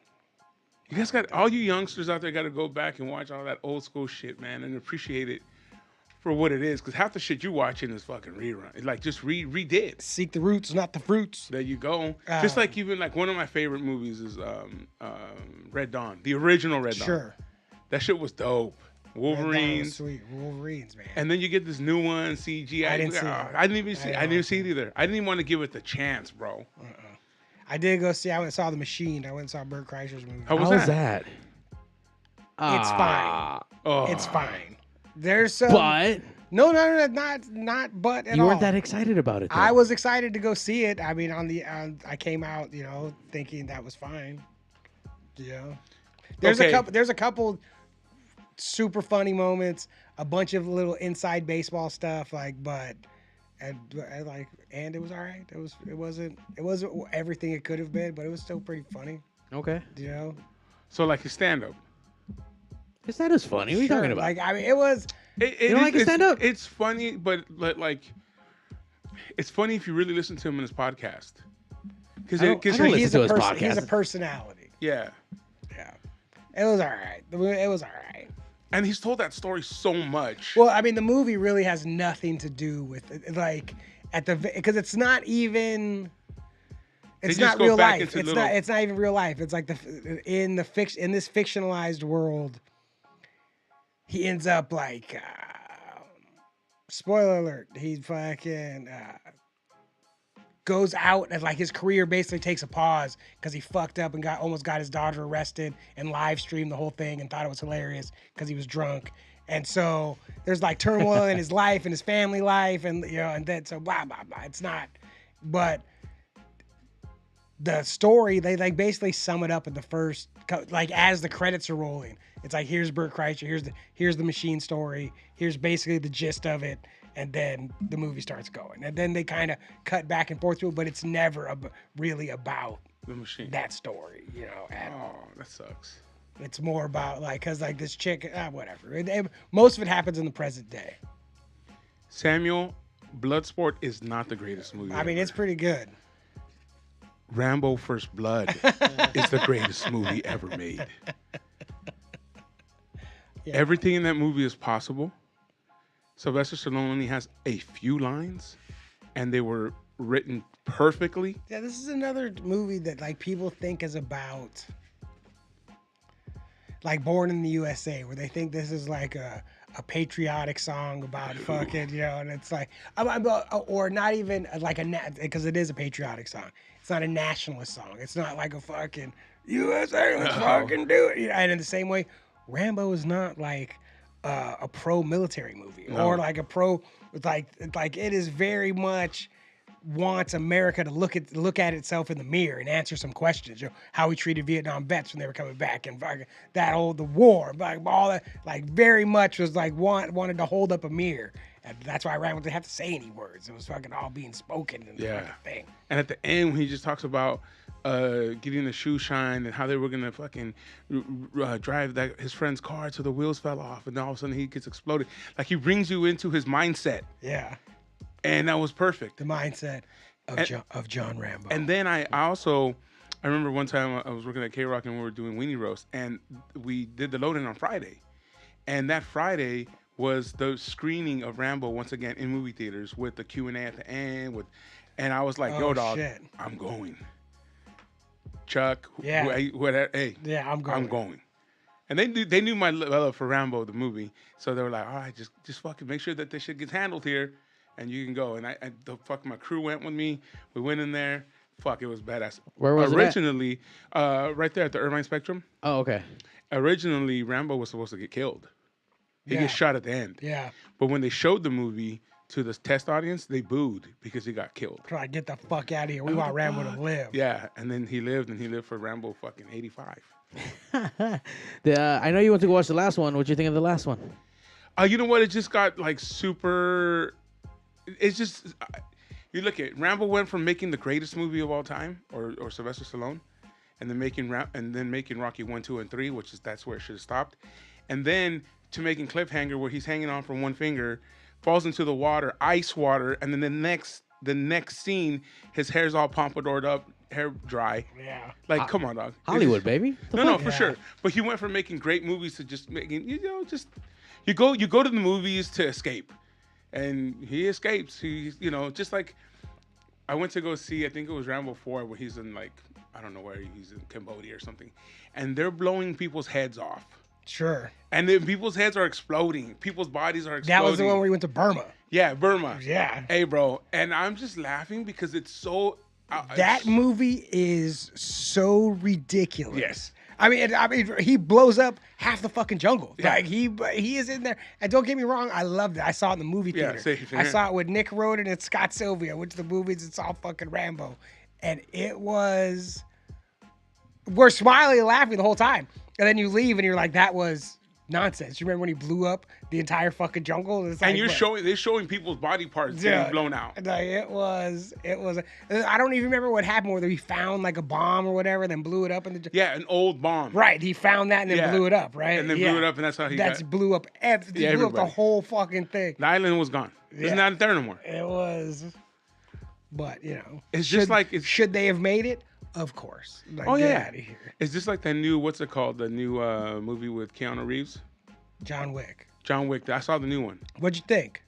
You guys got, all you youngsters out there got to go back and watch all that old school shit, man, and appreciate it for what it is. Because half the shit you watching is fucking rerun. It's like just redid. Seek the roots, not the fruits. There you go. Just like even like one of my favorite movies is Red Dawn, the original Red Dawn. Sure. That shit was dope. Wolverines. Sweet. Wolverines, man. And then you get this new one, CG. I didn't see it. I didn't even see. I didn't see it either. I didn't even want to give it the chance, bro. I did go see. I went and saw The Machine. I went and saw Burt Kreischer's movie. How was How's that? that? It's fine. Oh. It's fine. There's some. But No, not but at you all. weren't that excited about it. Though. I was excited to go see it. I mean, I came out, thinking that was fine. Yeah. There's a couple super funny moments, a bunch of little inside baseball stuff, and it was all right. It wasn't everything it could have been, but it was still pretty funny. Okay. So like his stand up. His stand up's funny. What are you talking about? Like, I mean, it was. You don't like his stand-up? It's funny, but like, it's funny if you really listen to him in his podcast. Because I don't listen to his podcast. He's a personality. Yeah, Yeah. It was all right. It was all right. and he's told that story so much. Well, I mean, the movie really has nothing to do with it, like because it's not even. It's They just not go real back life. into It's not even real life. It's like in this fictionalized world. He ends up like, spoiler alert. He fucking goes out and like his career basically takes a pause because he fucked up and almost got his daughter arrested and live streamed the whole thing and thought it was hilarious because he was drunk. And so there's like turmoil in his life and his family life and and then so blah blah blah. It's not, but the story they like basically sum it up in the first like as the credits are rolling. It's like here's Burt Kreischer, here's the Machine story, here's basically the gist of it, and then the movie starts going. And then they kind of cut back and forth through it, but it's never really about the Machine. that story, at all. Oh, that sucks. It's more about like cause like this chick, whatever. Most of it happens in the present day. Samuel, Bloodsport is not the greatest movie. I mean, ever. it's pretty good. Rambo: First Blood is the greatest movie ever made. Yeah. Everything in that movie is possible. Sylvester Stallone only has a few lines, and they were written perfectly. Yeah, this is another movie that like people think is about like Born in the USA, where they think this is like a patriotic song about fucking, and it's like, or not even like because it is a patriotic song. It's not a nationalist song. It's not like a fucking USA, let's fucking do it. And in the same way, Rambo is not like a pro-military movie or like a pro, like it is very much wants America to look at itself in the mirror and answer some questions. How we treated Vietnam vets when they were coming back and the war, like all that, like very much was like wanted to hold up a mirror. And that's why Rambo didn't have to say any words. It was fucking all being spoken in the fucking thing. And at the end, when he just talks about getting the shoe shine and how they were gonna fucking drive his friend's car till the wheels fell off, and then all of a sudden he gets exploded. Like he brings you into his mindset. Yeah. And that was perfect. The mindset of John Rambo. And then I remember one time I was working at K-Rock and we were doing Weenie Roast, and we did the load-in on Friday. And that Friday was the screening of Rambo once again in movie theaters with the Q&A at the end. And I was like, yo, dog, shit. I'm going. Chuck, Yeah. Hey, Yeah, I'm going. I'm going. And they knew my love for Rambo, the movie. So they were like, all right, just fucking make sure that this shit gets handled here. and you can go. And my crew went with me. We went in there. Fuck, it was badass. Where was it at? Originally, right there at the Irvine Spectrum. Oh, okay. Originally, Rambo was supposed to get killed. He gets shot at the end. Yeah. But when they showed the movie to the test audience, they booed because he got killed. Try to get the fuck out of here. We want Rambo to live. Yeah, and then he lived, and he lived for Rambo fucking 85. I know you went to go watch the last one. What you think of the last one? You know what? It just got like super. It's just you look at Rambo went from making the greatest movie of all time, or Sylvester Stallone, and then making Rocky 1, 2, and 3, that's where it should have stopped, and then to making Cliffhanger where he's hanging on from one finger, falls into the water, ice water, and then the next scene, his hair's all pompadoured up, hair dry. Yeah. Like, come on, dog. Hollywood, baby. No, for sure. But he went from making great movies to just making, you go to the movies to escape, and he escapes. He's, just like I went to go see, I think it was Rambo 4, where he's in like, I don't know where he's in Cambodia or something, and they're blowing people's heads off. Sure. And then people's heads are exploding. People's bodies are exploding. That was the one where he went to Burma. Yeah, Burma. Yeah. Hey, bro. And I'm just laughing because it's so... that movie is so ridiculous. Yes. I mean, he blows up half the fucking jungle. Yeah. Like, he is in there. And don't get me wrong, I loved it. I saw it in the movie theater. Same I here. saw it with Nick Roden and Scott Sylvia, which the movies, it's all fucking Rambo. And it was... We're smiling and laughing the whole time. And then you leave and you're like, that was nonsense. You remember when he blew up the entire fucking jungle? It's like, and they're showing people's body parts getting blown out. Like, it was, I don't even remember what happened, whether he found like a bomb or whatever, then blew it up. Yeah, an old bomb. Right, he found that and then blew it up, right? And then blew it up, and that's how he blew up everything. Blew up the whole fucking thing. The island was gone. It's not there no more. It was, but, It's just like... Should they have made it? Of course. Like, get out of here. It's just like that new, what's it called? The new movie with Keanu Reeves? John Wick. John Wick. I saw the new one. What'd you think?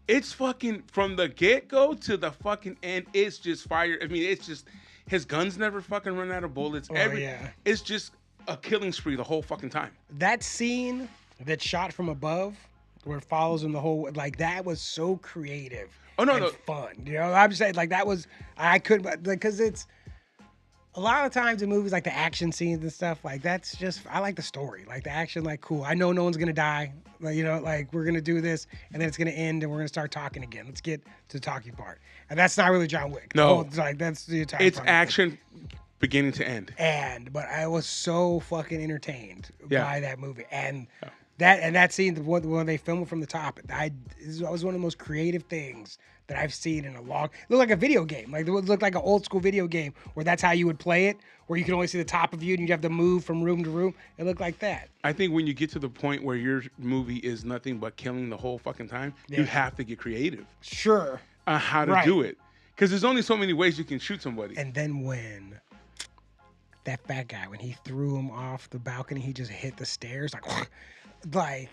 It's fucking, from the get-go to the fucking end, it's just fire. I mean, it's just, his guns never fucking run out of bullets. It's just a killing spree the whole fucking time. That scene that's shot from above, where it follows him the whole, like, that was so creative. And fun. I'm saying, like, that was, I couldn't, like, because it's, a lot of times in movies, like the action scenes and stuff, like that's just, I like the story. Like the action, like, cool. I know no one's going to die. Like, like we're going to do this and then it's going to end and we're going to start talking again. Let's get to the talking part. And that's not really John Wick. No. It's like, that's the entire It's action beginning to end. But I was so fucking entertained by that movie. And that scene, when they filmed it from the top, that was one of the most creative things that I've seen in a long... It looked like a video game. Like, it looked like an old school video game where that's how you would play it, where you could only see the top of you and you'd have to move from room to room. It looked like that. I think when you get to the point where your movie is nothing but killing the whole fucking time, you have to get creative. Sure. How to do it. Because there's only so many ways you can shoot somebody. And then when that fat guy, when he threw him off the balcony, he just hit the stairs. Like,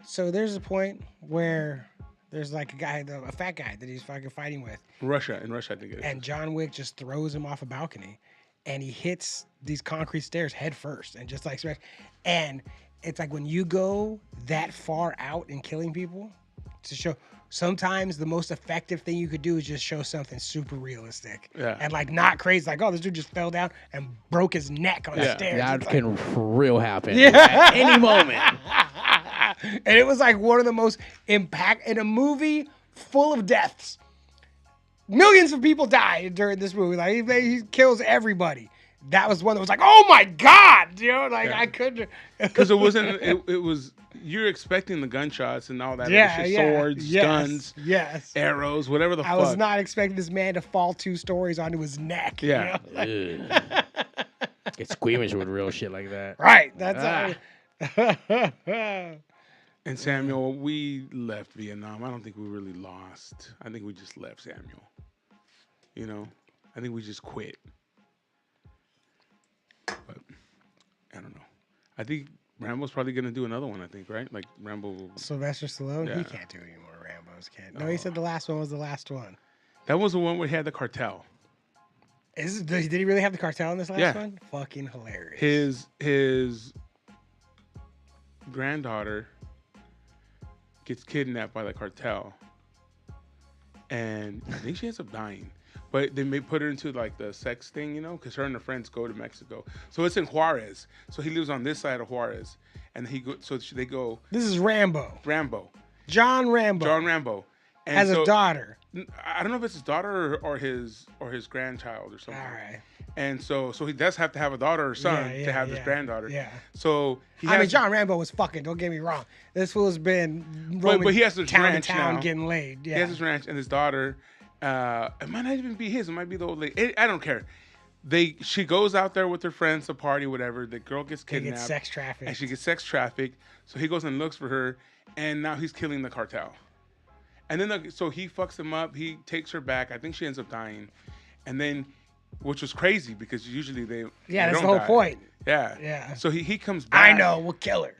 so there's a point where... There's like a fat guy that he's fucking fighting with. In Russia, I think it is. And John Wick just throws him off a balcony, and he hits these concrete stairs head first, and just like, and it's like when you go that far out in killing people, to show. Sometimes the most effective thing you could do is just show something super realistic. Yeah. And like not crazy, like, oh, this dude just fell down and broke his neck on the stairs. That can real happen at any moment. And it was like one of the most impact in a movie full of deaths. Millions of people died during this movie. Like he kills everybody. That was one that was like, oh my God, I couldn't. Because it wasn't. It was. You're expecting the gunshots and all that. Swords, guns, arrows, whatever the fuck. I was not expecting this man to fall 2 stories onto his neck. Yeah. Get squeamish with real shit like that. Right. That's how. And Samuel, we left Vietnam. I don't think we really lost. I think we just left Samuel. I think we just quit. But I don't know. I think Rambo's probably gonna do another one. I think, right? Like Rambo. Sylvester Stallone. He can't do any more Rambos. No, he said the last one was the last one. That was the one where he had the cartel. Did he really have the cartel in this last one? Fucking hilarious. His granddaughter gets kidnapped by the cartel, and I think she ends up dying. But they may put her into like the sex thing, because her and her friends go to Mexico. So it's in Juarez. So he lives on this side of Juarez, and they go. This is Rambo. John Rambo. And has a daughter. I don't know if it's his daughter or his grandchild or something. All right. And so he does have to have a daughter or son to have this granddaughter. Yeah. So John Rambo was fucking. Don't get me wrong. This fool's been roaming but he has this town ranch to town now. getting laid. Yeah. He has his ranch, and his daughter. It might not even be his. It might be the old lady. I don't care. She goes out there with her friends to party, whatever. The girl gets kidnapped. They get sex trafficked. And she gets sex trafficked. So he goes and looks for her, and now he's killing the cartel. And then so he fucks him up. He takes her back. I think she ends up dying, and then, which was crazy because usually they that's don't the whole die. point. Yeah. So he comes back. I know. We'll kill her.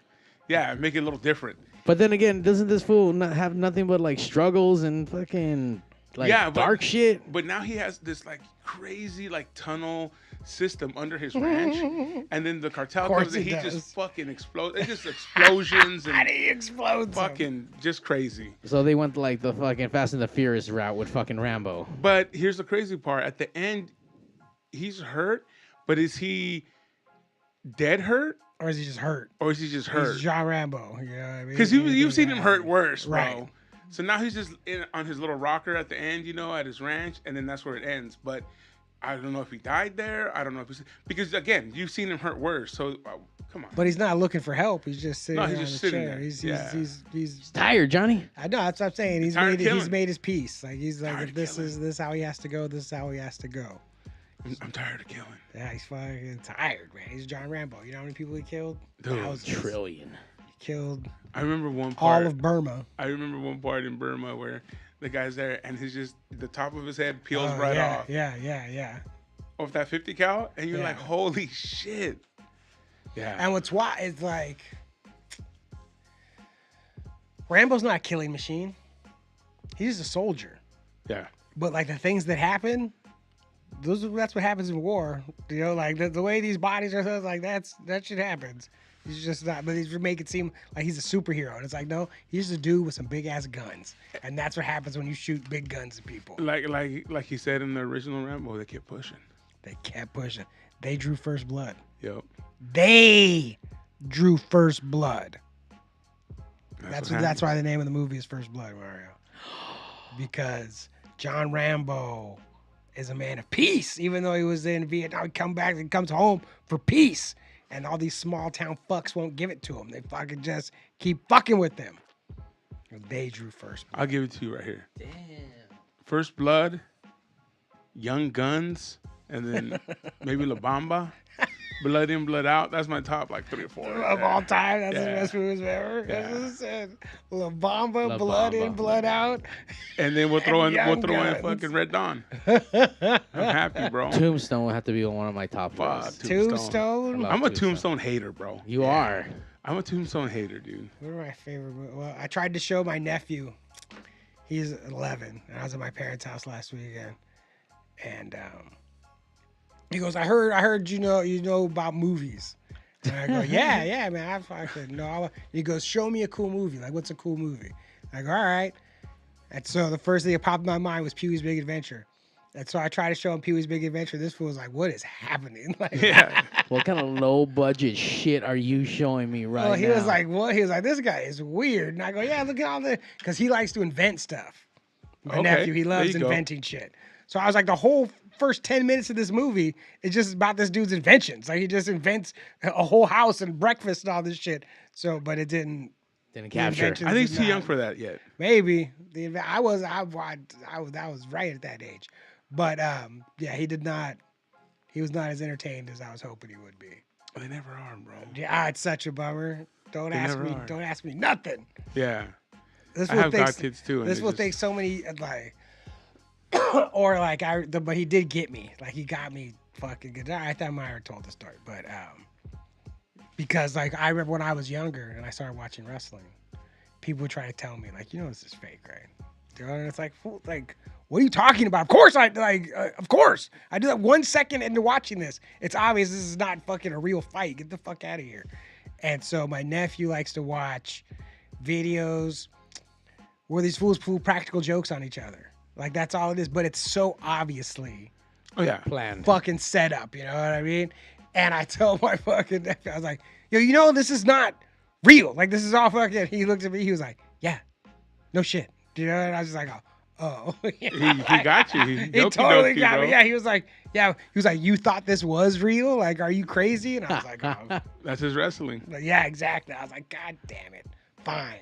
Yeah, make it a little different. But then again, doesn't this fool not have nothing but like struggles and fucking dark shit? But now he has this like crazy like tunnel system under his ranch, and then the cartel comes and he just fucking explodes. It's just explosions and he explodes. Fucking just crazy. So they went like the fucking Fast and the Furious route with fucking Rambo. But here's the crazy part: at the end, he's hurt, but is he dead hurt? Or is he just hurt? He's John Rambo. You know what I mean? Because you've seen him hurt worse, bro. Right. So now he's just on his little rocker at the end, at his ranch, and then that's where it ends. But I don't know if he died there. I don't know if because again, you've seen him hurt worse. So come on. But he's not looking for help. He's just sitting he's on just the sitting chair. there. He's tired, Johnny. I know. That's what I'm saying. He's made his peace. Like he's like, if this is how he has to go. This is how he has to go. I'm tired of killing. Yeah, he's fucking tired, man. He's John Rambo. You know how many people he killed? Dude, thousands. Trillion. He killed. I remember one part. All of Burma. I remember one part in Burma where the guy's there and he's just the top of his head peels right off. Yeah. Off that 50 cal, and you're like, holy shit. Yeah. And what's why it's like Rambo's not a killing machine. He's just a soldier. Yeah. But like the things that happen, that's what happens in war. Like the way these bodies are, like that shit happens. He's just not, but he's make it seem like he's a superhero. And it's like, no, he's just a dude with some big ass guns. And that's what happens when you shoot big guns at people. Like he said in the original Rambo, they kept pushing. They drew first blood. Yep. They drew first blood. That's why the name of the movie is First Blood, Mario. Because John Rambo is a man of peace. Even though he was in Vietnam, he comes home for peace. And all these small town fucks won't give it to him. They fucking just keep fucking with them. They drew first blood. I'll give it to you right here. Damn. First Blood, Young Guns, and then maybe La Bamba. Blood In, Blood Out. That's my top 3 or 4. Of all time, that's the best movies ever. Yeah. That's what it said. La Bamba, Blood In, Blood Out. And then we'll throw in Guns. fucking Red Dawn. I'm happy, bro. Tombstone will have to be one of my top lists. Tombstone. I'm a Tombstone hater, bro. You are. I'm a Tombstone hater, dude. What are my favorite movies? Well, I tried to show my nephew. He's 11, and I was at my parents' house last weekend, and he goes, "I heard you know about movies." And I go, "Yeah, man." I said, "No." He goes, "Show me a cool movie. Like, what's a cool movie?" I go, "All right." And so the first thing that popped in my mind was Pee-wee's Big Adventure. And so I tried to show him Pee-wee's Big Adventure. This fool was like, "What is happening?" Like, Yeah. What kind of low budget shit are you showing me right now? He was like, "What?" He was like, "This guy is weird." And I go, "Yeah, look at all the," because he likes to invent stuff. My nephew, he loves inventing shit. So I was like, the whole first 10 minutes of this movie is just about this dude's inventions. Like he just invents a whole house and breakfast and all this shit. So, but it didn't capture. I think he's too young for that yet. Maybe I was right at that age, but yeah, he did not. He was not as entertained as I was hoping he would be. They never are, bro. Yeah, it's such a bummer. Don't ask me nothing. Yeah. This I have got kids too. This will take so many or but he did get me. Like he got me fucking good. I thought Myra told the story, but because I remember when I was younger and I started watching wrestling, people would try to tell me this is fake, right? And it's like, what are you talking about? Of course of course I do that 1 second into watching this. It's obvious this is not fucking a real fight. Get the fuck out of here. And so my nephew likes to watch videos where these fools pull practical jokes on each other. Like that's all it is. But it's so obviously Oh yeah. Planned. fucking set up. You know what I mean? And I told my fucking nephew, I was like, yo, this is not real. Like this is all fucking. He looked at me. He was like, yeah, no shit. You know? And I was just like, oh. He got you. He He totally got me. Yeah, he was like, you thought this was real? Like, are you crazy? And I was like, oh. That's his wrestling. Like, yeah, exactly. I was like, God damn it. Fine.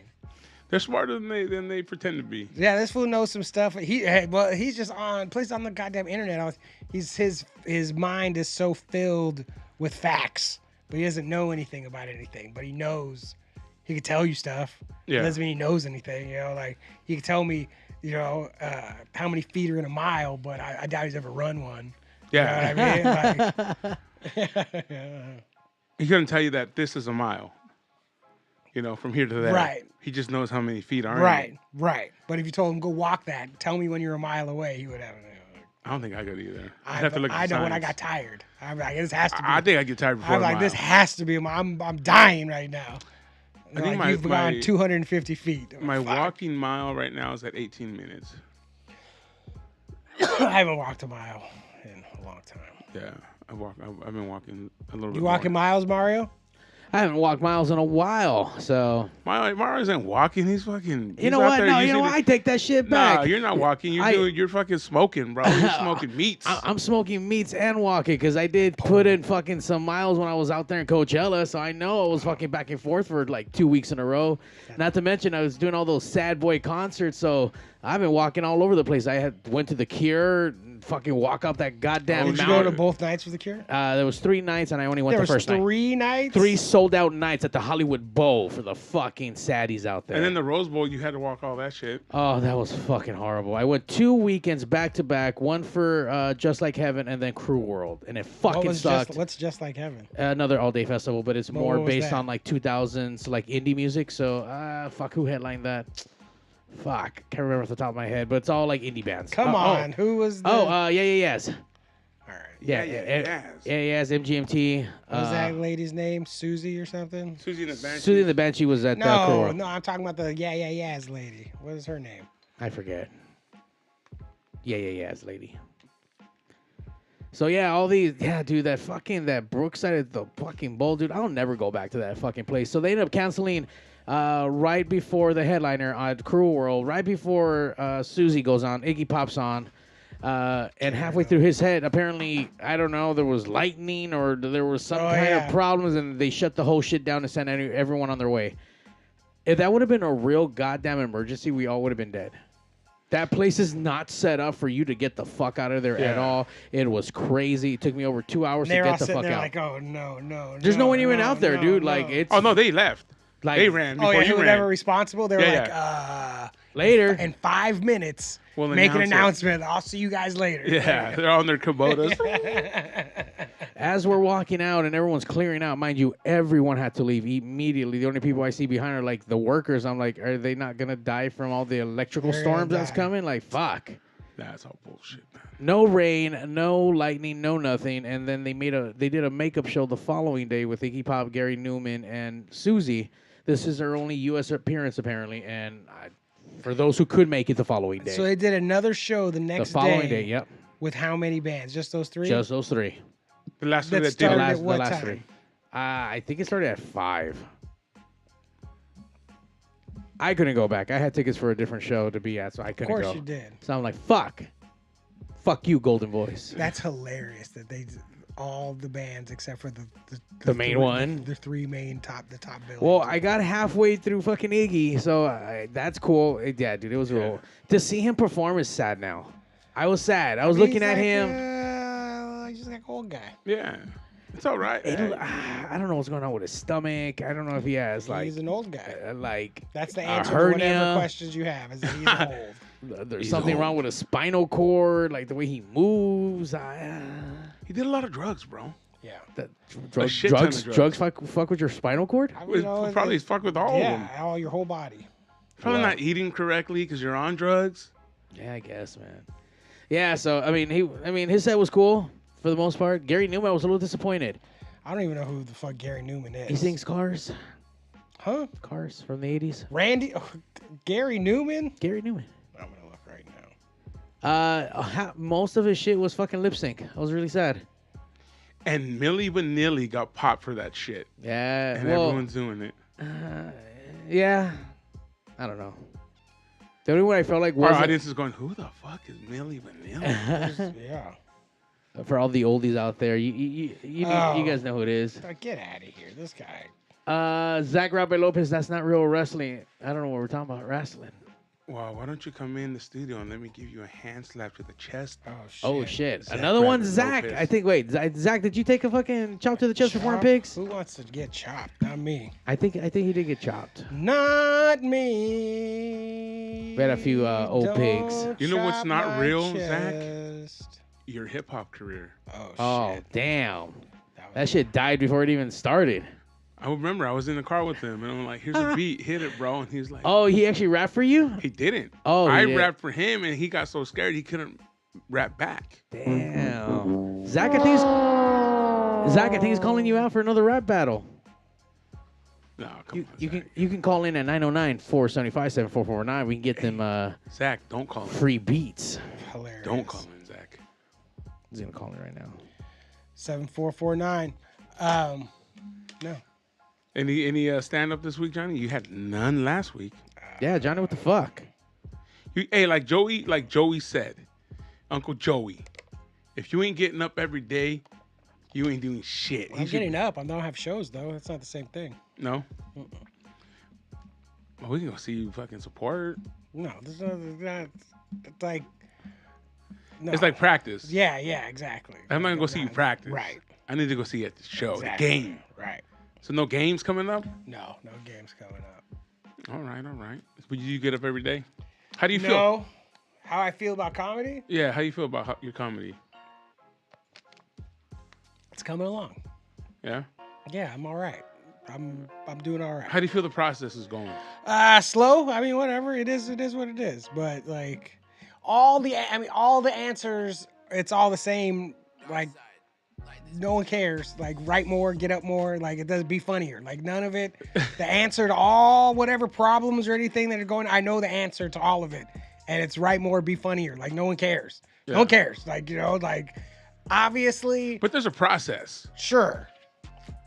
They're smarter than they pretend to be. Yeah, this fool knows some stuff. He's just plays on the goddamn internet. His mind is so filled with facts, but he doesn't know anything about anything. But he knows. He could tell you stuff. Yeah. Doesn't mean he knows anything. Like he could tell me, how many feet are in a mile, but I doubt he's ever run one. Yeah. You know what I mean? He couldn't tell you that this is a mile. From here to there. Right. He just knows how many feet are in it. Right. But if you told him go walk that, tell me when you're a mile away, he would have. I don't think I could either. I'd have to look at I the know when I signs. got tired. I'm like, this has to be. I think I get tired before I'm a like, mile. this has to be. I'm dying right now. I think You've gone 250 feet. I'm My like, fuck. walking mile right now is at 18 minutes. I haven't walked a mile in a long time. Yeah, I've been walking a little bit. You walking more. miles, Mario? I haven't walked miles in a while, so Mario isn't walking. He's fucking. you know what? No, you know what? I take that shit back. Nah, you're not walking. You're fucking smoking, bro. You're smoking meats. I'm smoking meats and walking because I did put in fucking some miles when I was out there in Coachella, so I know I was fucking back and forth for like 2 weeks in a row. Not to mention I was doing all those sad boy concerts, so I've been walking all over the place. I went to the Cure, fucking walk up that goddamn Did you mountain. go to both nights for the Cure? There was 3 nights and I only went There the was first night. 3 nights. 3 sold out nights at the Hollywood Bowl for the fucking saddies out there. And then the Rose Bowl, you had to walk all that shit. Oh, that was fucking horrible. I went 2 weekends back to back, one for Just Like Heaven and then Crew World, and it fucking sucked. What's Just Like Heaven? Another all-day festival, but it's more what was based that? on like 2000s like indie music. So, fuck, who headlined that? Fuck, can't remember off the top of my head, but it's all like indie bands. Come on, who was? The... yes. all right. Yes, MGMT. What was that lady's name? Susie or something? Susie and the Banshee. Susie and the Banshee was at Crew No, World. no, I'm talking about the yeahs lady. What is her name? I forget. Yes, lady. So yeah, all these, dude, that Brookside at the fucking bowl, dude. I'll never go back to that fucking place. So they ended up canceling right before the headliner at Crew World, right before Susie goes on, Iggy Pop's on, and halfway through his head, apparently, I don't know, there was lightning or there was some kind of problems, and they shut the whole shit down and sent everyone on their way. If that would have been a real goddamn emergency, we all would have been dead. That place is not set up for you to get the fuck out of there at all. It was crazy. It took me over 2 hours to get the fuck out. Like, oh no. There's no one even out there, dude. Like it's. Oh no, they left. Like, they ran before who you were ran. never responsible? They were later. in 5 minutes, We'll make an announce it. announcement. I'll see you guys later. Yeah, they're on their Kubotas. As we're walking out and everyone's clearing out, mind you, everyone had to leave immediately. The only people I see behind are like the workers. I'm like, are they not gonna die from all the electrical They're gonna storms that's die. coming? Like, fuck. That's all bullshit, man. No rain, no lightning, no nothing. And then they did a makeup show the following day with Iggy Pop, Gary Newman, and Susie. This is her only U.S. appearance apparently, and for those who could make it the following day. So they did another show the next the following day, yep. With how many bands? Just those 3? Just those 3. The last one That that did started it. at what the last time? 3. I think it started at 5. I couldn't go back. I had tickets for a different show to be at, so I Of couldn't go. course you did. So I'm like, fuck you, Golden Voice. That's hilarious that they all the bands except for The main one? the 3 main top buildings. Well, I got halfway through fucking Iggy, so that's cool. Yeah, dude, it was real. To see him perform is sad now. I was sad. I was looking at him. He's just like an old guy. Yeah, it's all right. I don't know what's going on with his stomach. I don't know if he has like He's an old guy. like That's the a answer to whatever hernia. questions you have. Is that he's old. There's He's something old. wrong with his spinal cord, like the way he moves. He did a lot of drugs, bro. Yeah. shit ton of Drugs fuck with your spinal cord. I mean, Probably fuck with all of them. yeah, all your whole body. Probably not eating correctly because you're on drugs. Yeah, I guess, man. Yeah, so I mean, his set was cool for the most part. Gary Newman was a little disappointed. I don't even know who the fuck Gary Newman is. He sings Cars. Huh? Cars from the 80s. Randy? Gary Newman? Gary Newman. I'm gonna look right now. Most of his shit was fucking lip sync. I was really sad. And Milli Vanilli got popped for that shit. Yeah, And well, everyone's doing it. yeah. I don't know. The only one I felt like Our was audience is going, who the fuck is Milli Vanilli? Yeah. for all the oldies out there. You guys know who it is. Get out of here. This guy. Zach Robert Lopez. That's not real wrestling. I don't know what we're talking about. Wrestling. Wow, why don't you come in the studio and let me give you a hand slap to the chest? Oh shit! Zach Another one, Robert Zach. Lopez. I think. Wait, Zach, did you take a fucking chop to the chest for foreign Chop? pigs? Who wants to get chopped? Not me. I think he did get chopped. Not me. We had a few old pigs. Don't You know what's chop not my real, Zach? chest. Your hip hop career. Oh Shit. damn! That That shit died before it even started. I remember I was in the car with him and I'm like, here's a beat, hit it, bro. And he's like, Oh, he actually rapped for you? he didn't. Oh, he I did. rapped for him and he got so scared he couldn't rap back. Damn. Zach, I think he's calling you out for another rap battle. No, come on, Zach. You can call in at 909-475-7449. We can get them Zach, don't call him. free beats. Hilarious. Don't call him, Zach. He's gonna call me right now. 7449. No. Any stand up this week, Johnny? You had none last week. Yeah, Johnny, what the fuck? Hey, like Joey said, Uncle Joey, if you ain't getting up every day, you ain't doing shit. I'm getting up. I don't have shows though. That's not the same thing. No. Well, we can go see you fucking support. No, there's no. It's like. No. It's like practice. Yeah, exactly. I'm not gonna go see you practice. Right. I need to go see you at the show, Exactly. the game. Right. So no games coming up. No games coming up. All right. But you get up every day. How do you feel? No. How I feel about comedy? Yeah. How do you feel about your comedy? It's coming along. Yeah. Yeah, I'm all right. I'm doing all right. How do you feel the process is going? Slow. I mean, whatever. It is what it is. But like all the answers, it's all the same. Like no one cares. Like write more, get up more. Like it does be funnier. Like none of it. The answer to all whatever problems or anything that are going, I know the answer to all of it, and it's write more, be funnier. Like no one cares. Yeah. No one cares. Like like obviously. But there's a process. Sure.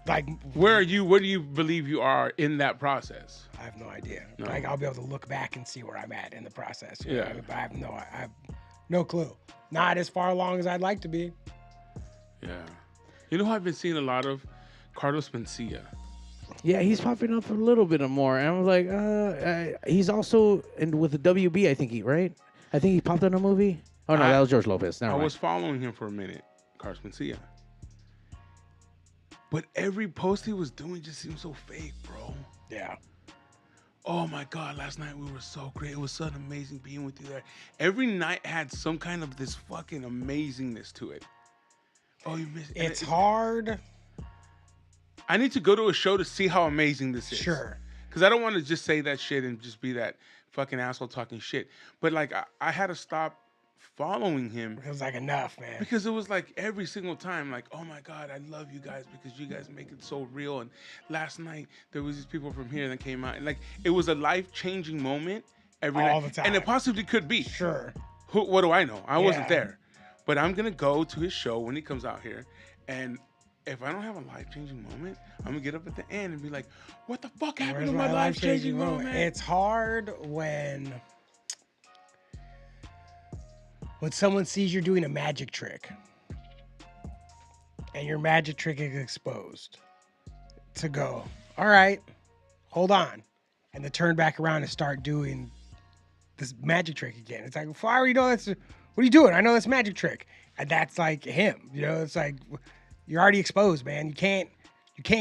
Like Where are you? Where do you believe you are in that process? I have no idea. No. Like I'll be able to look back and see where I'm at in the process. You know Yeah. what I mean? But I have no clue. Not as far along as I'd like to be. Yeah. You know who I've been seeing a lot of? Carlos Mencia. Yeah, he's popping up a little bit more. And I was like, he's also with the WB, I think right? I think he popped in a movie. Oh no, that was George Lopez. Never I mind. was following him for a minute, Carlos Mencia. But every post he was doing just seemed so fake, bro. Yeah. Oh my God, last night we were so great. It was so amazing being with you there. Every night had some kind of this fucking amazingness to it. Oh, you missed it. It's hard. I need to go to a show to see how amazing this is. Sure. Because I don't want to just say that shit and just be that fucking asshole talking shit. But like, I had to stop following him. It was like enough, man. Because it was like every single time, like, oh my God, I love you guys because you guys make it so real. And last night there was these people from here that came out, and like it was a life-changing moment every All night. the And it time. possibly could be. Sure. What do I know? I wasn't Yeah. there, but I'm gonna go to his show when he comes out here, and if I don't have a life-changing moment, I'm gonna get up at the end and be like, what the fuck happened Where's to my life-changing moment? It's hard when someone sees you're doing a magic trick and your magic trick is exposed to go, all right, hold on, and to turn back around and start doing this magic trick again. It's like, well, I already know that's, what are you doing? I know that's magic trick. And that's like him, you know, it's like, you're already exposed, man. You can't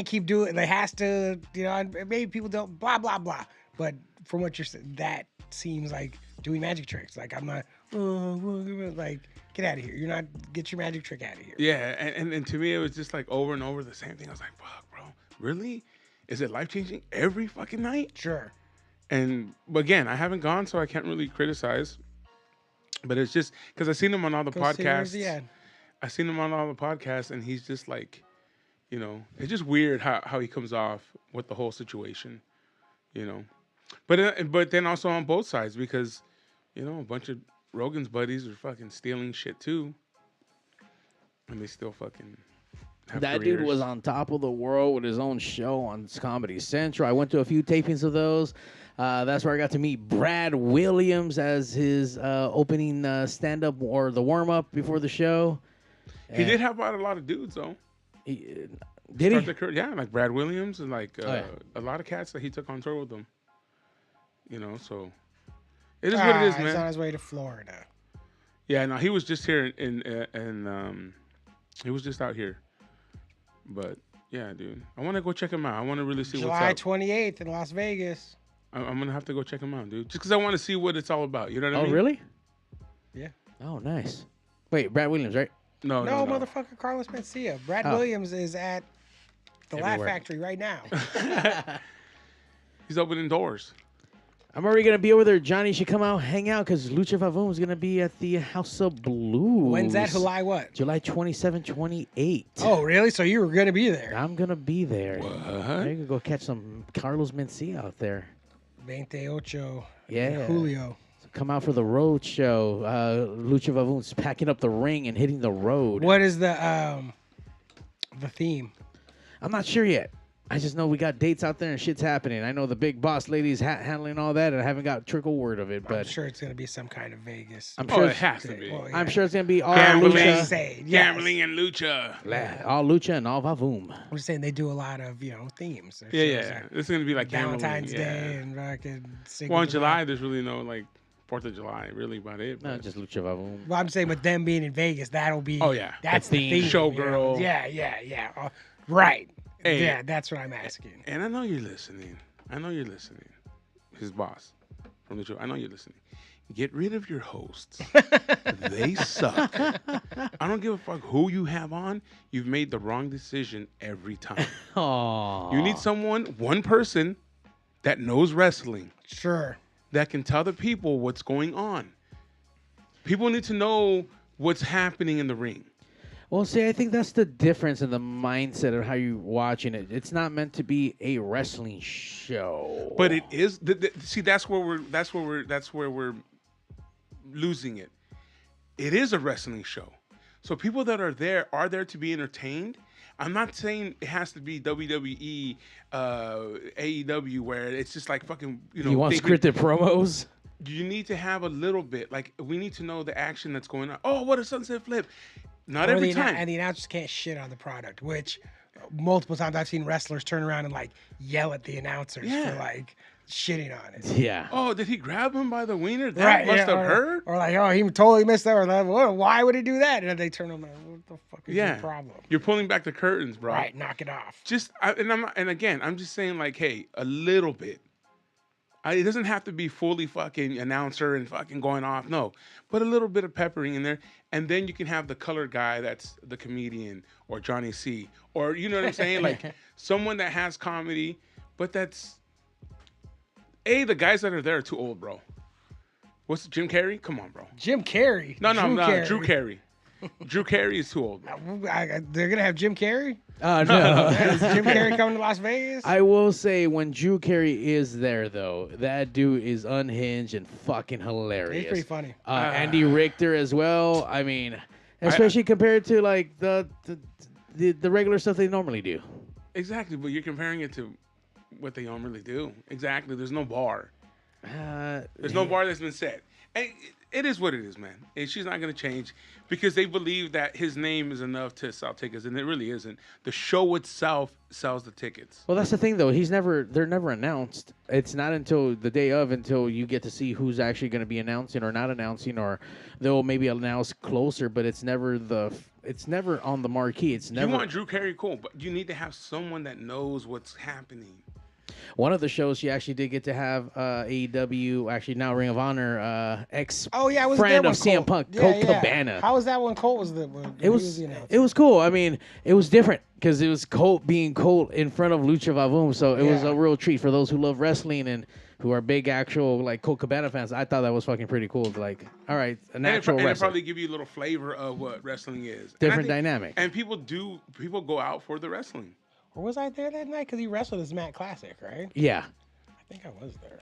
keep doing it. It has to, you know, and maybe people don't, blah, blah, blah. But from what you're saying, that seems like doing magic tricks. Like, I'm not, like, get out of here. You're not, get your magic trick out of here. Yeah, and to me, it was just like over and over the same thing. I was like, fuck, bro, really? Is it life-changing every fucking night? Sure. But again, I haven't gone, so I can't really criticize. But it's just, because I've seen him on all the Go see where's podcasts. he at. I've seen him on all the podcasts, and he's just like, you know, it's just weird how he comes off with the whole situation, you know. But then also on both sides, because, you know, a bunch of Rogan's buddies are fucking stealing shit too, and they still fucking have That careers. dude was on top of the world with his own show on Comedy Central. I went to a few tapings of those. That's where I got to meet Brad Williams as his opening stand-up or the warm-up before the show. He did have a lot of dudes though. Did Start he? their career- yeah, like Brad Williams and like yeah. a lot of cats that he took on tour with them. You know, so it is what it is, He's on man. his way to Florida. Yeah, no, he was just here in he was just out here. But yeah, dude, I want to go check him out. I want to really see July what's up. 28th in Las Vegas. I'm gonna have to go check him out, dude, just because I want to see what it's all about. You know what I Oh, mean? really? Yeah. Oh, nice. Wait, Brad Williams, right? No, No, motherfucker, Carlos Mencia. Brad Oh. Williams is at the Laugh Everywhere. Factory right now. He's opening doors. I'm already going to be over there. Johnny should come out, hang out, because Lucha Vavoom is going to be at the House of Blues. When's that? July what? July 27, 28. Oh, really? So you were going to be there? I'm going to be there. What? You can go catch some Carlos Mencia out there. 28 Yeah. Julio. So come out for the road show. Lucha Vavoom's packing up the ring and hitting the road. What is the theme? I'm not sure yet. I just know we got dates out there and shit's happening. I know the big boss lady's handling all that, and I haven't got trickle word of it. But I'm sure it's going to be some kind of Vegas. I'm Oh, sure it it's, has to be. Well, yeah. I'm sure it's gonna be all Gambling. lucha, Yes. Gambling and lucha. all lucha and all Vavoom. I'm just saying they do a lot of, themes. There's Yeah, shows yeah. like This is gonna be like Valentine's gambling, Day yeah. and fucking Cinco Well, in de July, there's really no like 4th of July, really about it. No, but- just lucha Vavoom. Well, I'm saying with them being in Vegas, that'll be. Oh, yeah. That's The the theme. theme. Showgirl. Yeah. Right. Hey. Yeah, that's what I'm asking. And I know you're listening. His boss from the show. I know you're listening. Get rid of your hosts. They suck. I don't give a fuck who you have on. You've made the wrong decision every time. Aww. You need one person that knows wrestling Sure. that can tell the people what's going on. People need to know what's happening in the ring. Well, see, I think that's the difference in the mindset of how you're watching it. It's not meant to be a wrestling show. But it is. See, that's where we're losing it. It is a wrestling show, so people that are there to be entertained. I'm not saying it has to be WWE, AEW, where it's just like fucking. you want David- scripted promos? You need to have a little bit. Like we need to know the action that's going on. Oh, what a sunset flip! Not Or every the time. And the announcers can't shit on the product, which multiple times I've seen wrestlers turn around and like yell at the announcers Yeah. for like shitting on it. Yeah. Oh, did he grab him by the wiener? That must have hurt. Or like, oh, he totally missed that. Or like, why would he do that? And then they turn on like, what the fuck is Yeah, your problem? you're pulling back the curtains, bro. Right, knock it off. And again, I'm just saying like, hey, a little bit. It doesn't have to be fully fucking announcer and fucking going off. No, but a little bit of peppering in there, and then you can have the color guy that's the comedian or Johnny C, or you know what I'm saying, like someone that has comedy, but that's the guys that are there are too old, bro. What's Jim Carrey? Come on, bro. Jim Carrey. No, Carrey. Drew Carey. Drew Carey is too old, bro. They're gonna have Jim Carrey. No. Is Jim Carrey coming to Las Vegas? I will say when Drew Carey is there, though, that dude is unhinged and fucking hilarious. He's pretty funny. Andy Richter as well. I mean, especially compared to like the regular stuff they normally do. Exactly, but you're comparing it to what they normally do. Exactly. There's no bar. There's no bar that's been set. And it is what it is, man. And she's not going to change because they believe that his name is enough to sell tickets, and it really isn't. The show itself sells the tickets. Well, that's the thing, though. They're never announced. It's not until the day of until you get to see who's actually going to be announcing or not announcing, or they'll maybe announce closer. But it's never on the marquee. It's never. You want Drew Carey, cool, but you need to have someone that knows what's happening. One of the shows she actually did get to have AEW, actually now Ring of Honor, ex Oh yeah, I was friend there of when CM Colt. Punk, Yeah, Colt yeah. Cabana. How was that when Colt was the? When It he was the announcer? it was cool. I mean, it was different because it was Colt being Colt in front of Lucha Vavoom, so it was Yeah. a real treat for those who love wrestling and who are big actual like Colt Cabana fans. I thought that was fucking pretty cool. Like, all right, a natural And it wrestler, probably give you a little flavor of what wrestling is. And I different think- dynamic. And people go out for the wrestling. Or was I there that night? Because he wrestled his Matt Classic, right? Yeah, I think I was there.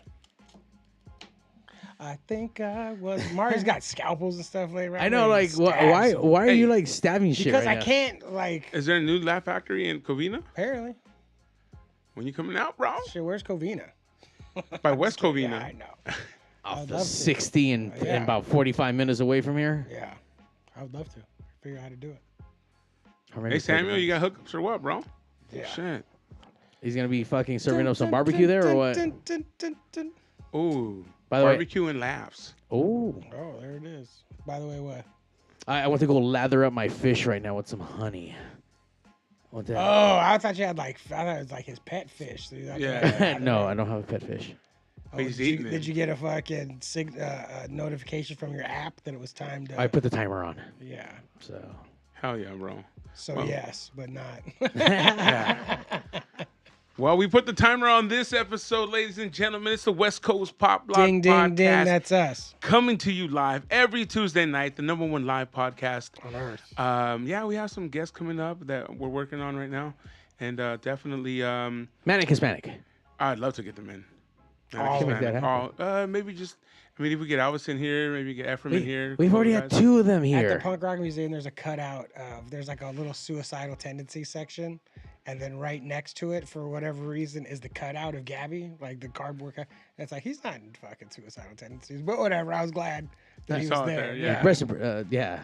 I think I was. Mario's got scalpels and stuff laying around. I know, ready like, to stab some- why are Hey, you like stabbing shit Because right I now? can't, like, Is there a new Laugh Factory in Covina? apparently. When you coming out, bro? Shit, where's Covina? By West Yeah, Covina. I know. Off I'd the love to. 60 and Yeah. about 45 minutes away from here. Yeah. I would love to figure out how to do it. Or maybe Hey, Samuel, 30 you got hookups or what, bro? Yeah. Shit. He's gonna be fucking serving up some barbecue there or what? Ooh. By the way- Barbecue and laughs. Oh, Oh, there it is. By the way, what? I want to go lather up my fish right now with some honey. I want that. Oh, I thought you had like, I thought it was like his pet fish. So Yeah. No, I don't have a pet fish. He's did, you, eating it. did you get a fucking notification from your app that it was time to? I put the timer on, Yeah. so. Hell yeah, bro. So Well. yes, but not. Well, we put the timer on this episode, ladies and gentlemen. It's the West Coast Pop Block Ding, ding, Podcast. ding. That's us coming to you live every Tuesday night, the #1 live podcast. on Earth. Yeah, we have some guests coming up that we're working on right now. And definitely, Manic Hispanic. I'd love to get them in. All make that happen. Maybe just, I mean, if we get Elvis in here, maybe get Ephraim in here. We've already had 2 of them At the here. Punk Rock Museum, there's a cutout of there's like a little suicidal tendency section, and then right next to it, for whatever reason, is the cutout of Gabby, like the cardboard. It's like he's not in fucking suicidal tendencies, but whatever. I was glad that he was saw it there. there, yeah. Rest yeah.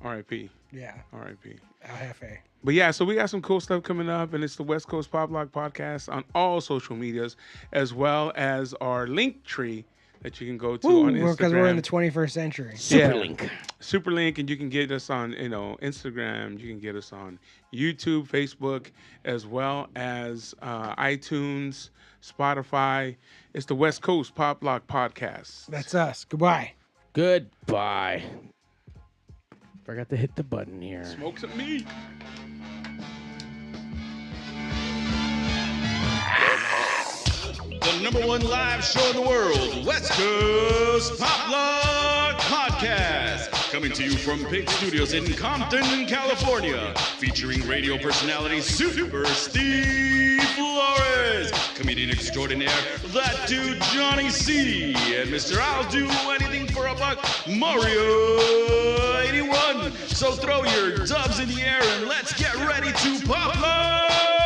R.I.P. Yeah. R.I.P. El Jefe. But yeah, so we got some cool stuff coming up, and it's the West Coast Pop Block Podcast on all social medias, as well as our link tree that you can go to on Instagram. Because we're in the 21st century. Superlink. Superlink, and you can get us on, Instagram. You can get us on YouTube, Facebook, as well as iTunes, Spotify. It's the West Coast Pop Block Podcast. That's us. Goodbye. Goodbye. Forgot to hit the button here. Smoke some meat. The #1 live show in the world, West Coast Pop Block Podcast. Coming to you from Pig Studios in Compton, California. Featuring radio personality Super Steve Flores. Comedian extraordinaire, that dude Johnny C. And Mr. I'll Do Anything for a Buck, Mario 81. So throw your dubs in the air and let's get ready to pop up.